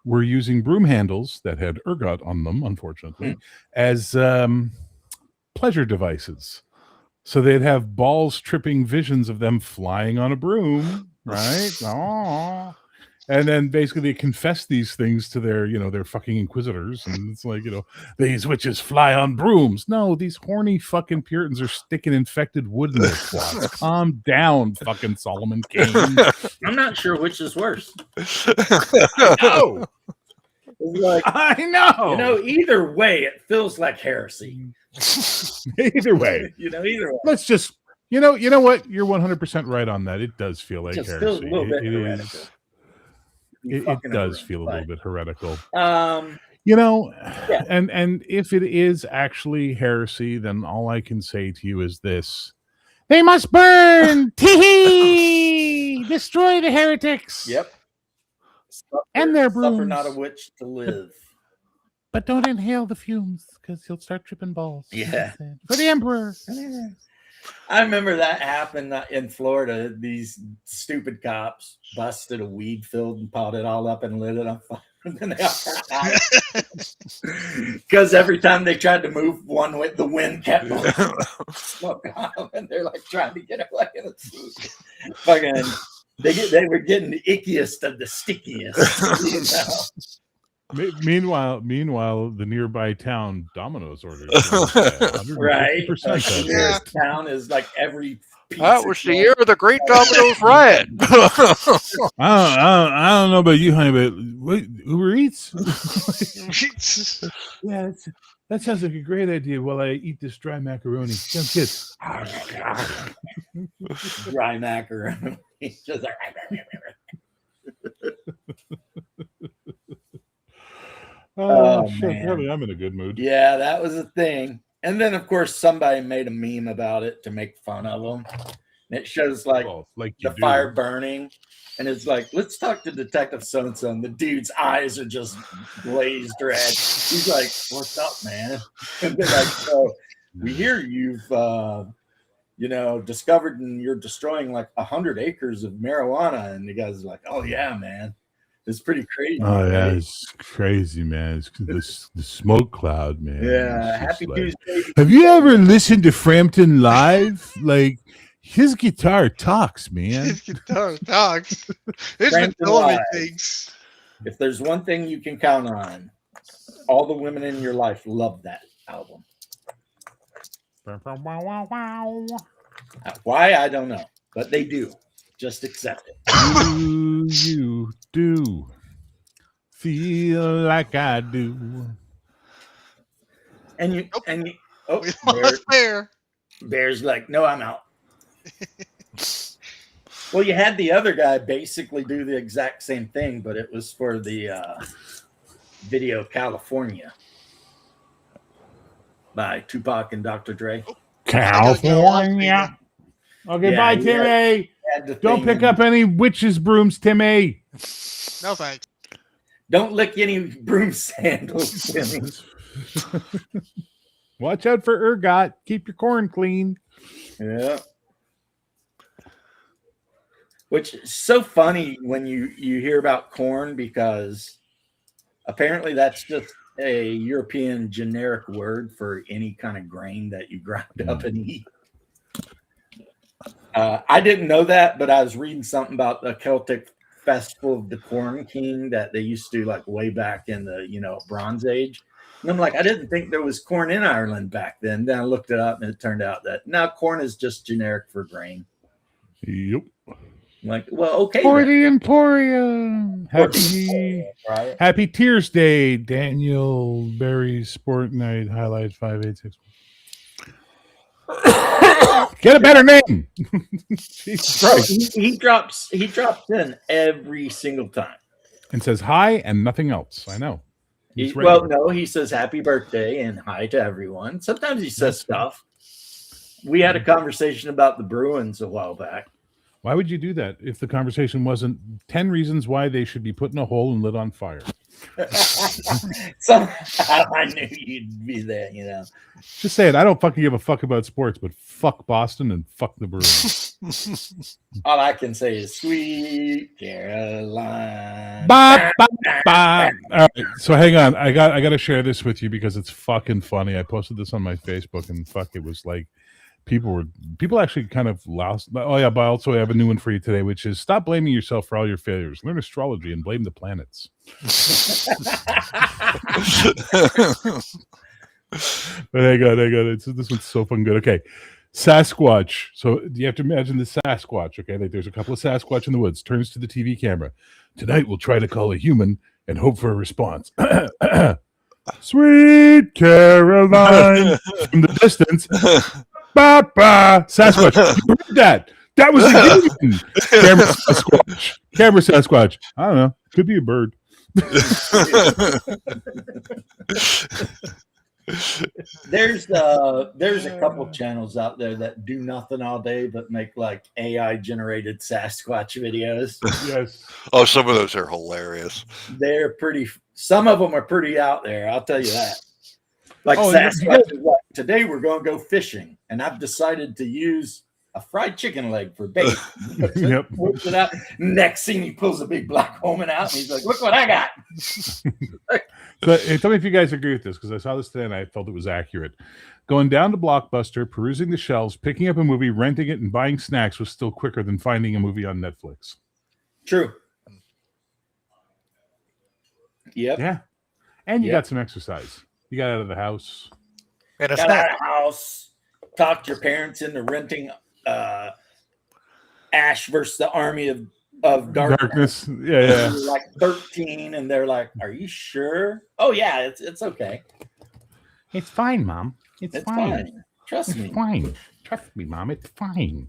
were using broom handles that had ergot on them, unfortunately, as pleasure devices. So they'd have balls tripping visions of them flying on a broom, right? Aww. And then basically they confess these things to their fucking inquisitors. And it's like, these witches fly on brooms. No, these horny fucking Puritans are sticking infected wood in their claws. Calm down, fucking Solomon Kane. I'm not sure which is worse. No. It's like, I know. either way, it feels like heresy. Either way. Either way. Let's just, you know what? You're 100% right on that. It does feel like It just heresy. feels a little bit It heretical. is. It does feel a little bit heretical. Yeah. And if it is actually heresy, then all I can say to you is this: they must burn. Tee destroy the heretics. Yep. And their Suffer brooms. not a witch to live. But don't inhale the fumes because you'll start tripping balls. Yeah. For the emperor. I remember that happened in Florida. These stupid cops busted a weed field and piled it all up and lit it on fire. Because every time they tried to move one way, the wind kept blowing smoke on them, and they're like trying to get away. And it's fucking, they were getting the ickiest of the stickiest. Meanwhile, the nearby town Domino's ordered. Right. 150%. Yeah. Town is like every piece That of was the gold. year of the Great Domino's Riot. I don't know about you, honey, but Uber Eats? Yeah, that sounds like a great idea while I eat this dry macaroni. Sounds good. Dry macaroni. Just like, Oh, Oh, shit. man. Really, I'm in a good mood. yeah, that was a thing. And then, of course, somebody made a meme about it to make fun of them. And it shows like Well, like you the do. fire burning. And it's like, let's talk to Detective So-and-so. And the dude's eyes are just glazed red. He's like, what's up, man? And they're like, so we hear you've, discovered and you're destroying like 100 acres of marijuana. And the guy's like, oh, yeah, man. It's pretty crazy. Oh, yeah, right? it's crazy, man. It's the smoke cloud, man. Yeah. It's just Happy like- Tuesday. Have you ever listened to Frampton live? Like, his guitar talks, man. His guitar talks. It's been Frampton telling me Live. things. If there's one thing you can count on, all the women in your life love that album. Why, I don't know, but they do. Just accept it. You do. feel like I do. And you, oh, We lost Bear. Bear's like, no, I'm out. Well, you had the other guy basically do the exact same thing, but it was for the video California by Tupac and Dr. Dre. California. Okay, Yeah, bye, he Timmy. Had the Don't thing pick up any witches' brooms, Timmy. No thanks. Don't lick any broom sandals, Timmy. Watch out for ergot. Keep your corn clean. Yeah. Which is so funny when you hear about corn, because apparently that's just a European generic word for any kind of grain that you grind up and eat. I didn't know that, but I was reading something about the Celtic festival of the Corn King that they used to do like way back in the Bronze Age. And I'm like, I didn't think there was corn in Ireland back then. Then I looked it up and it turned out that now corn is just generic for grain. Yep. I'm like, well, okay. For then. the Emporium. Right? Happy Tears Day, Daniel Berry Sport Night Highlight 586. Get a better name. Jesus Bro, Christ. he drops in every single time. And says hi and nothing else. I know. He's Well, regular. no, he says happy birthday and hi to everyone. Sometimes he says stuff. We had a conversation about the Bruins a while back. Why would you do that if the conversation wasn't 10 reasons why they should be put in a hole and lit on fire? Somehow I knew you'd be there, Just say it. I don't fucking give a fuck about sports, but fuck Boston and fuck the Bruins. All I can say is sweet Caroline. Bop, bop, bop. All right, so hang on. I got to share this with you because it's fucking funny. I posted this on my Facebook and fuck, it was like people actually kind of lost. Oh yeah, but also I have a new one for you today, which is stop blaming yourself for all your failures. Learn astrology and blame the planets. But hang on. This one's so fucking good. Okay. Sasquatch. So you have to imagine the Sasquatch. Okay. Like there's a couple of Sasquatch in the woods, turns to the TV camera. Tonight we'll try to call a human and hope for a response. Sweet Caroline. From the distance. Ba-ba. Sasquatch. You heard that. That was a human. Camera Sasquatch. I don't know. Could be a bird. There's a couple channels out there that do nothing all day but make like AI generated Sasquatch videos. Yes. Oh, some of those are hilarious. Some of them are pretty out there, I'll tell you that. Like Oh, Sasquatch is like, today we're going to go fishing, and I've decided to use a fried chicken leg for bait. Yep. Whips it out. Next scene, he pulls a big black woman out, and he's like, "Look what I got!" So, hey, tell me if you guys agree with this, because I saw this today and I felt it was accurate. Going down to Blockbuster, perusing the shelves, picking up a movie, renting it, and buying snacks was still quicker than finding a movie on Netflix. True. Yep. Yeah. And you Yep. got some exercise. You got out of the house. And it's Got out not. of the house. Talked your parents into renting Ash versus the Army of Darkness. Yeah. You're like 13, and they're like, "Are you sure?" Oh yeah, it's okay. It's fine, Mom. It's fine. Trust me. fine. Trust me, Mom. It's fine.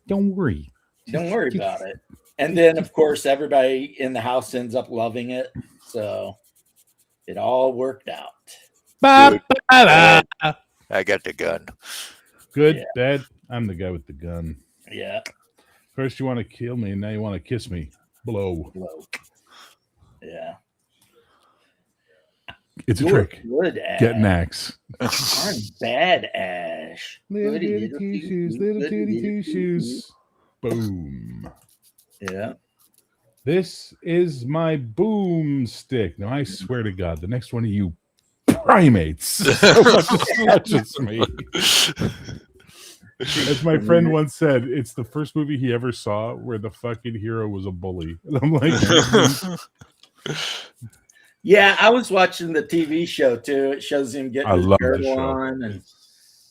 Don't worry. Don't worry about it. And then, of course, everybody in the house ends up loving it. So it all worked out. Ba-ba-da. I got the gun. Good, Yeah. Dad. I'm the guy with the gun. Yeah. First you want to kill me, and now you want to kiss me. Blow. Low. Yeah. It's a You're trick. good, Ash. Get an axe. I'm bad, Ash. Little Goody titty two shoes, little titty two shoes. Boom. Yeah. This is my boomstick. Now I swear to God, the next one of you primates touches me. As my friend once said, it's the first movie he ever saw where the fucking hero was a bully. And I'm like, Yeah, I was watching the TV show too. It shows him getting I his love the girdle show. on, and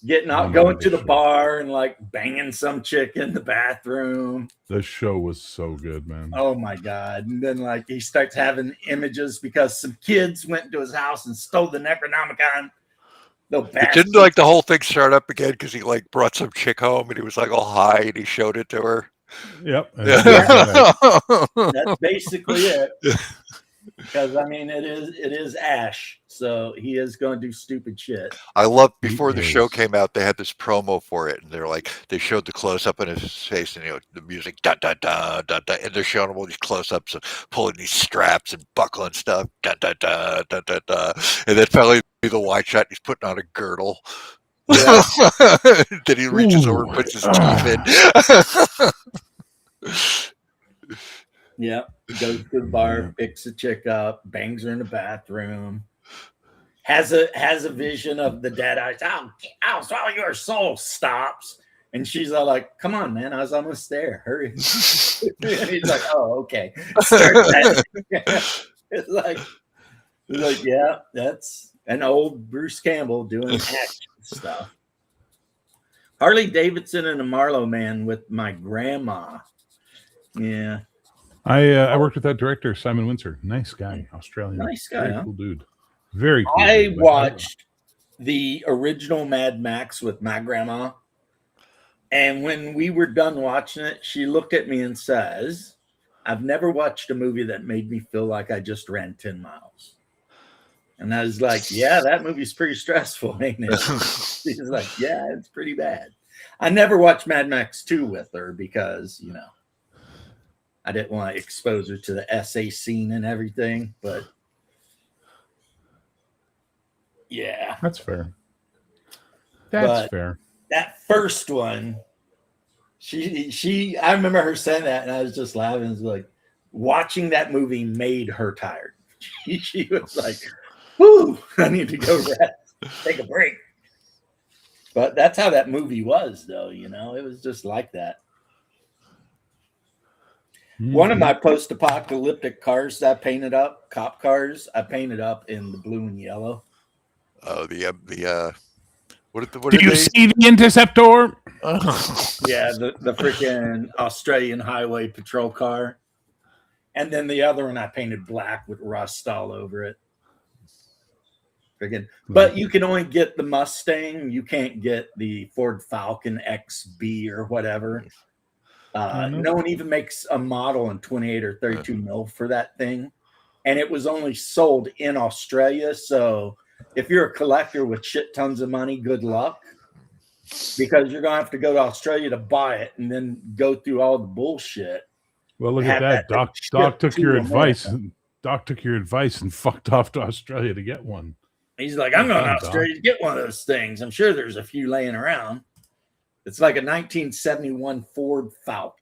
getting out, Oh, going to the the show. bar and like banging some chick in the bathroom. The show was so good, man. Oh my God. And then like he starts having images because some kids went into his house and stole the Necronomicon. No It bastards. didn't like the whole thing start up again because he like brought some chick home and he was like all high and he showed it to her. Yep. That's basically it. Because I mean it is Ash. So he is gonna do stupid shit. I love He before the show is. came out, they had this promo for it, and they're like, they showed the close up on his face, and the music, da da da da da, and they're showing him all these close ups of pulling these straps and buckling stuff, da da da da da da, and then finally the wide shot, he's putting on a girdle. Yeah. Then he reaches over and Ooh. puts his teeth in. Yeah. Goes to the bar, picks a chick up, bangs her in the bathroom. Has a vision of the dead eyes. I'll swallow your soul. Stops, and she's all like, "Come on, man! I was almost there. Hurry!" And he's like, "Oh, okay." Start that. It's like, yeah, that's an old Bruce Campbell doing action stuff. Harley Davidson and a Marlowe Man with my grandma. Yeah, I worked with that director, Simon Windsor. Nice guy, Australian. Nice guy, Very huh? cool dude. Very cool. I dude. watched the original Mad Max with my grandma. And when we were done watching it, she looked at me and says, I've never watched a movie that made me feel like I just ran 10 miles. And I was like, yeah, that movie's pretty stressful, ain't it? She's like, yeah, it's pretty bad. I never watched Mad Max 2 with her because, I didn't want to expose her to the SA scene and everything. But yeah. That's fair. That's fair. That first one, I remember her saying that, and I was just laughing. It was like, watching that movie made her tired. She was like, whoo, I need to go rest, take a break. But that's how that movie was, though, it was just like that. Mm-hmm. One of my post-apocalyptic cars that I painted up, cop cars, I painted up in the blue and yellow. Oh, what Do you see the Interceptor? Yeah, the freaking Australian Highway Patrol car. And then the other one I painted black with rust all over it. Freaking, but you can only get the Mustang. You can't get the Ford Falcon XB or whatever. No one even makes a model in 28 or 32 mil for that thing. And it was only sold in Australia. So if you're a collector with shit tons of money, good luck. Because you're going to have to go to Australia to buy it and then go through all the bullshit. Well, look at that. Doc took your advice. Doc took your advice and fucked off to Australia to get one. He's like, I'm going to Australia to get one of those things. I'm sure there's a few laying around. It's like a 1971 Ford Falcon.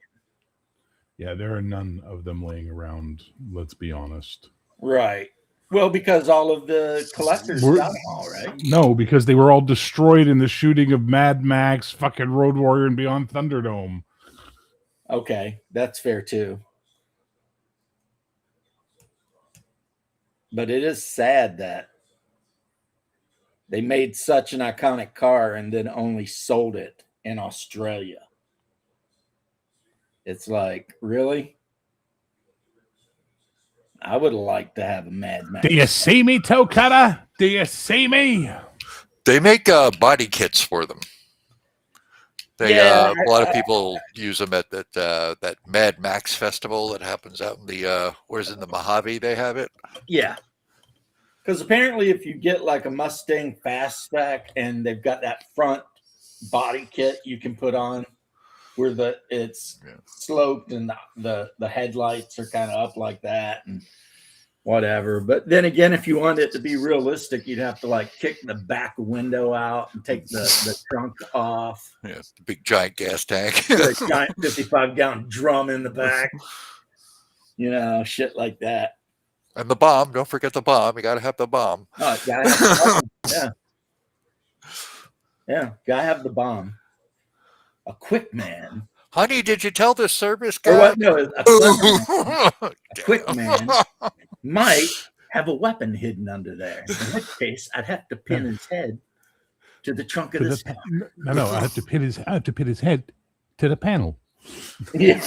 Yeah, there are none of them laying around. Let's be honest. Right. Well, because all of the collectors got them all, right? No, because they were all destroyed in the shooting of Mad Max, fucking Road Warrior, and Beyond Thunderdome. Okay, that's fair too. But it is sad that they made such an iconic car and then only sold it in Australia. It's like, really? I would have liked to have a Mad Max. Do you see me, Toe Cutter? Do you see me? They make body kits for them. A lot of people use them at that Mad Max festival that happens out in the in the Mojave. They have it. Yeah, because apparently, if you get like a Mustang Fastback and they've got that front body kit you can put on, where it's sloped and the headlights are kind of up like that and whatever. But then again, if you want it to be realistic, you'd have to like kick the back window out and take the trunk off. Yeah, the big giant gas tank. The giant 55-gallon drum in the back. Shit like that. And the bomb. Don't forget the bomb. You got to have the bomb. Oh, gotta have the bomb. Yeah. Yeah, gotta have the bomb. A quick man. Honey, did you tell the service guy? Or what? No, a quick man might have a weapon hidden under there. In which case, I'd have to pin his head to the trunk of To this. no, I have to pin his head to the panel. Yeah.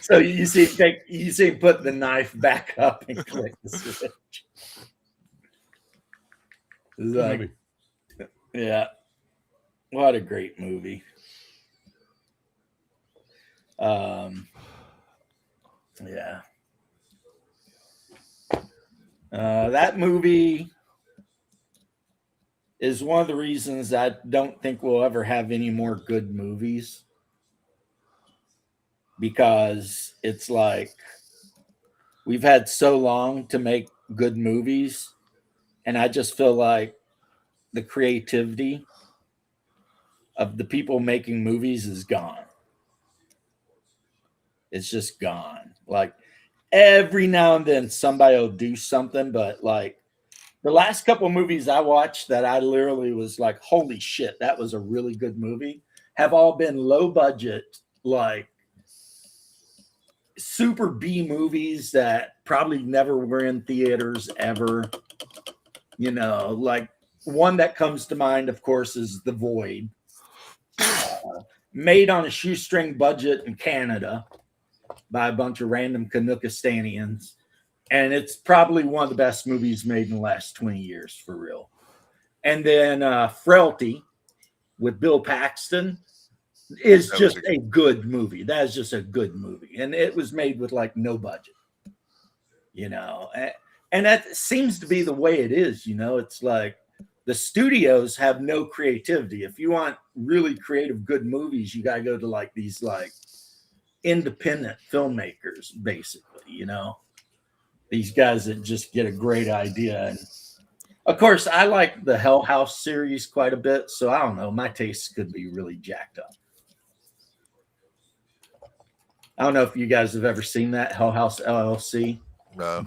So you see him put the knife back up and click the switch. It's like, Movie. yeah, what a great movie. Yeah. That movie is one of the reasons I don't think we'll ever have any more good movies, because it's like we've had so long to make good movies, and I just feel like the creativity of the people making movies is gone. It's just gone. Like every now and then somebody will do something, but like the last couple of movies I watched that I literally was like, holy shit, that was a really good movie, have all been low budget, like super B movies that probably never were in theaters ever. You know, like one that comes to mind, of course, is The Void, made on a shoestring budget in Canada by a bunch of random Canuckistanians. And it's probably one of the best movies made in the last 20 years, for real. And then Frailty with Bill Paxton is just a good movie. That is just a good movie. And it was made with like no budget, you know. And that seems to be the way it is, you know. It's like the studios have no creativity. If you want really creative, good movies, you got to go to like these like independent filmmakers, basically, you know. These guys that just get a great idea. And of course, I like the Hell House series quite a bit. So I don't know. My tastes could be really jacked up. I don't know if you guys have ever seen that, Hell House LLC. No.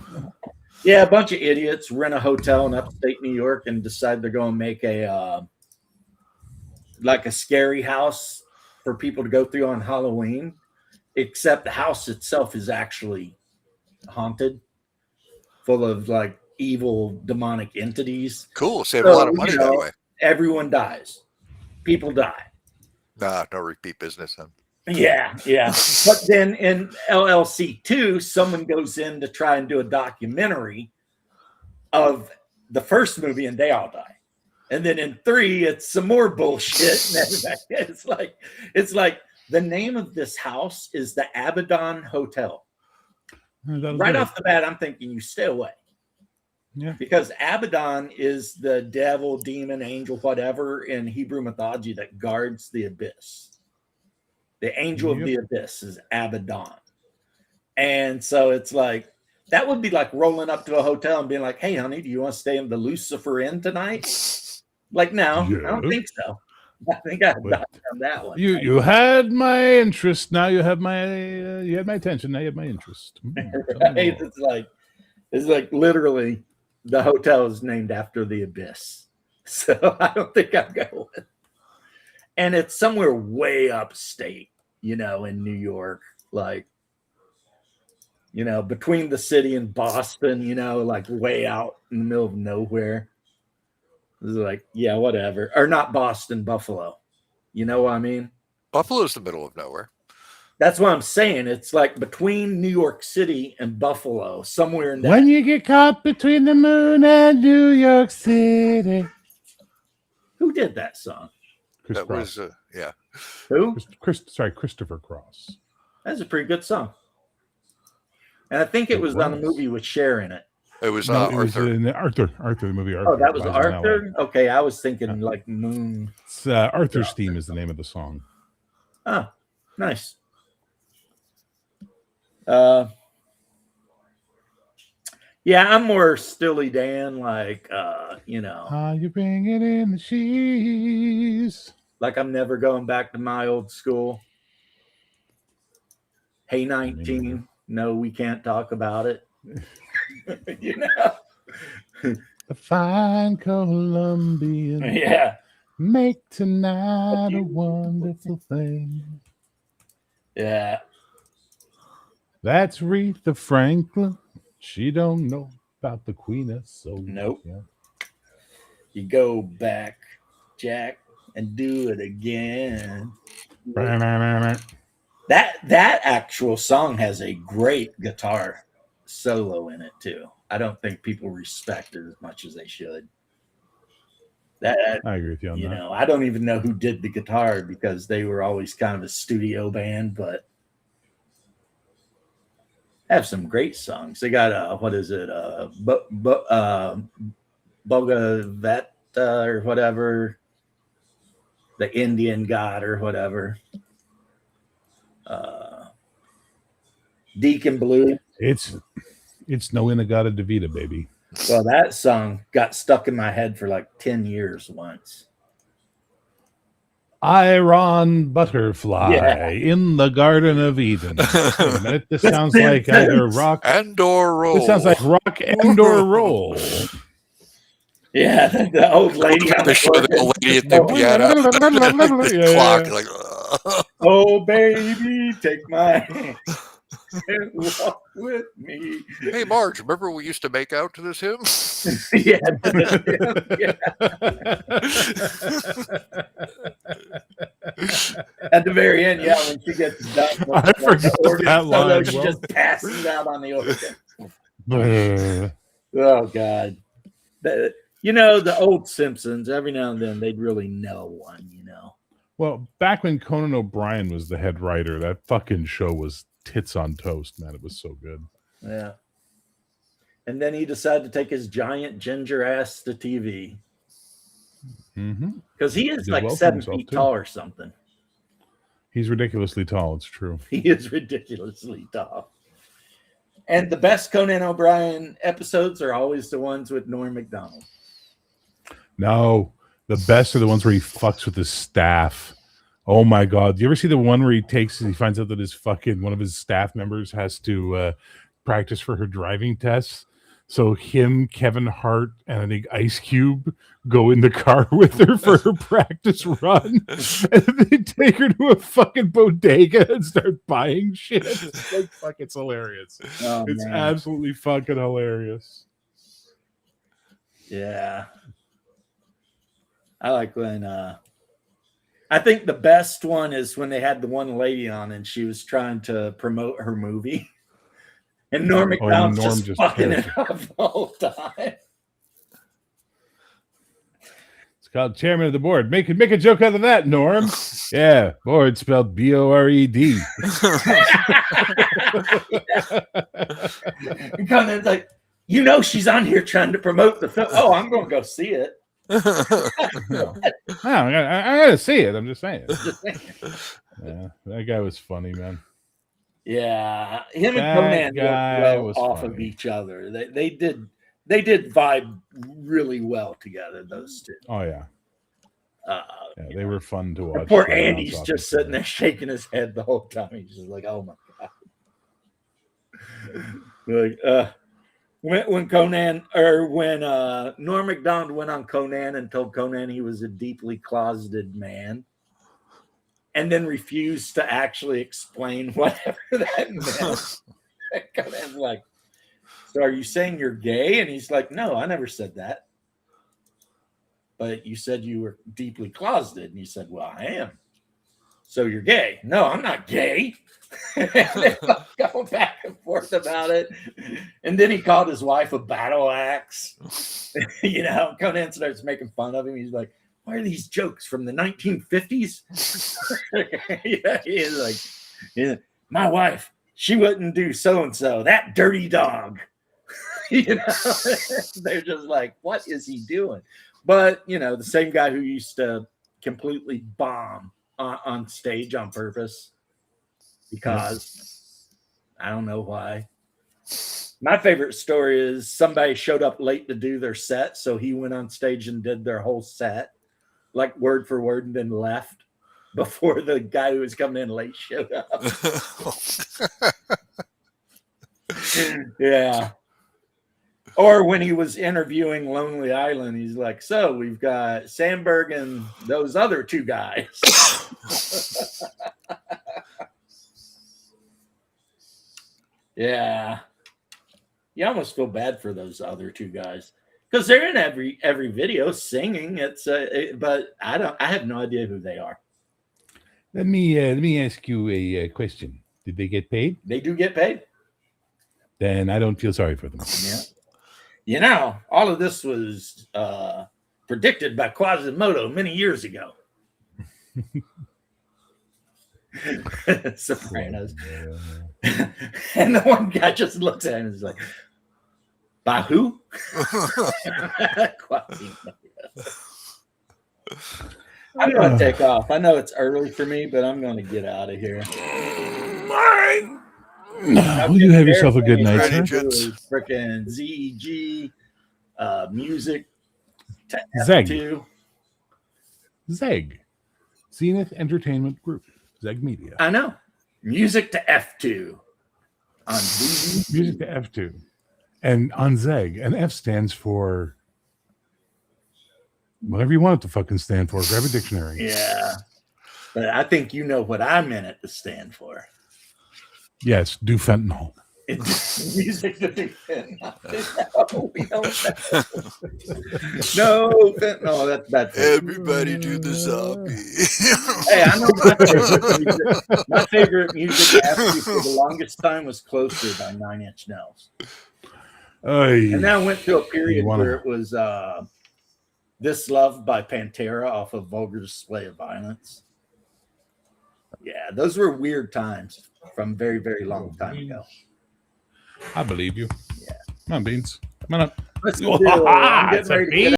Yeah, a bunch of idiots rent a hotel in upstate New York and decide they're going to make a like a scary house for people to go through on Halloween, except the house itself is actually haunted, full of like evil demonic entities. Cool. Save a lot of money that way. Everyone dies. People die. Nah, no repeat business then. Yeah. But then in LLC 2, someone goes in to try and do a documentary of the first movie and they all die. And then in 3, it's some more bullshit. It's like the name of this house is the Abaddon Hotel. Right off the bat, I'm thinking you stay away. Yeah. Because Abaddon is the devil, demon, angel, whatever in Hebrew mythology that guards the abyss. The angel of the abyss is Abaddon. And so it's like, that would be like rolling up to a hotel and being like, hey, honey, do you want to stay in the Lucifer Inn tonight? Like, no, I don't think so. I think I've done that one. You had my interest. Now you have my attention. Now you have my interest. Right? It's like literally the hotel is named after the abyss. So I don't think I'm going. And it's somewhere way upstate, you know, in New York, like, you know, between the city and Boston, you know, like way out in the middle of nowhere. It's like, yeah, whatever. Or not Boston, Buffalo. You know what I mean? Buffalo's the middle of nowhere. That's what I'm saying. It's like between New York City and Buffalo, somewhere in that. When you get caught between the moon and New York City. Who did that song? Chris That Cross. was, yeah. Who? Christopher Cross. That's a pretty good song. And I think it was on a movie with Cher in it. It was No, it was Arthur. in Arthur, the movie Arthur. Oh, that was Liza Minnelli. Arthur? Okay, I was thinking like Moon. It's Arthur's Theme is the name of the song. Oh, nice. Yeah, I'm more Stilly Dan, like, you know, You bring it in the cheese. like I'm never going back to my old school. Hey, 19. No, we can't talk about it. You know? The fine Colombian. Yeah. Make tonight a wonderful thing. Yeah. That's Aretha Franklin. She don't know about the Queen of Soul. Nope. Yeah. You go back Jack and do it again. That's That actual song has a great guitar solo in it too. I don't think people respect it as much as they should. That I agree with you on you that. know, I don't even know who did the guitar because they were always kind of a studio band, but have some great songs. They got what is it? Bogavetta or whatever, the Indian god or whatever. Deacon Blue. It's No Inagata Devita, baby. Well, that song got stuck in my head for like 10 years once. Iron Butterfly Yeah. in the Garden of Eden. Wait a minute, this sounds like either rock And/or roll. This sounds like rock and or roll. Yeah, the old lady on the the show the old lady at the piano. The clock, like, Oh, baby, take my hand and walk with me. hey, Marge, remember we used to make out to this hymn? Yeah. At the very end, yeah, when she gets done, I forgot that line. She just passes out on the organ. Well, Oh God, you know the old Simpsons. Every now and then they'd really nail one. You know. back when Conan O'Brien was the head writer, that fucking show was tits on toast, man. It was so good. Yeah. And then he decided to take his giant ginger ass to TV Mm-hmm. because he is Did like well for 7 himself, feet too. tall or something. He's ridiculously tall. It's true. He is ridiculously tall. And the best Conan O'Brien episodes are always the ones with Norm Macdonald. No, the best are the ones where he fucks with his staff. Oh my God. Do you ever see the one where he finds out that his one of his staff members has to practice for her driving tests? So him, Kevin Hart, and I think Ice Cube go in the car with her for her practice run. And they take her to a fucking bodega and start buying shit. It's like, fuck, it's hilarious. Oh, It's man. absolutely fucking hilarious. Yeah. I like when I think the best one is when they had the one lady on and she was trying to promote her movie. And Norm Macdonald's Norm just just fucking pissed. it up the whole time. It's called chairman of the board. Make a joke out of that, Norm. Yeah, board spelled BORED. And Conan's like, you know, she's on here trying to promote the film. Oh, I'm going to go see it. I gotta see it. I'm just saying. Yeah, that guy was funny, man. Yeah, him and That Conan guy worked well was off of funny. each other. They did vibe really well together. Those two. Oh yeah, yeah, they were fun to watch. Poor They Andy's bounced off just each sitting other. there shaking his head the whole time. He's just like, "Oh my god!" Like, when Conan or when Norm Macdonald went on Conan and told Conan he was a deeply closeted man, and then refused to actually explain whatever that meant. Conan's like, "So are you saying you're gay?" And he's like, "No, I never said that. But you said you were deeply closeted." And he said, "Well, I am. So you're gay?" "No, I'm not gay." And they go back and forth about it. And then he called his wife a battle axe. You know, Conan starts making fun of him. He's like, "Why are these jokes from the 1950s?" Yeah, he is like, yeah, "My wife, she wouldn't do so and so. That dirty dog." You know, they're just like, "What is he doing?" But you know, the same guy who used to completely bomb on stage on purpose because I don't know why. My favorite story is somebody showed up late to do their set, so he went on stage and did their whole set, like word for word, and then left before the guy who was coming in late showed up. Yeah. Or when he was interviewing Lonely Island, he's like, "So we've got Sandberg and those other two guys." Yeah. You almost feel bad for those other two guys. because they're in every video singing. But I have no idea who they are. Let me ask you a question. Did they get paid? They do get paid. Then I don't feel sorry for them. Yeah. You know, all of this was predicted by Quasimodo many years ago. Sopranos. And the one guy just looks at him and is like, by who? Quasimodo. I'm going to take off. I know it's early for me, but I'm going to get out of here. Well, you have yourself a good night, Ready, sir. gents? Freaking ZEG, music, Zeg. F2. Zeg. Zenith Entertainment Group. Zeg Media. I know. Music to F2 on ZEG. Music to F2. And on Zeg, and F stands for whatever you want it to fucking stand for. Grab a dictionary. Yeah. But I think you know what I meant it to stand for. Yes, do fentanyl. It's music to do fentanyl. No, we don't. No, fentanyl. That's bad. Everybody do the zombie. Hey, I know my favorite music actually for the longest time was Closer by 9 Inch Nails. And then I went through a period where it was This Love by Pantera off of Vulgar Display of Violence. Yeah, those were weird times from very, very long time ago. I believe you. Yeah. Come on, Beans. Come on up. Let's go. I'm getting ready to get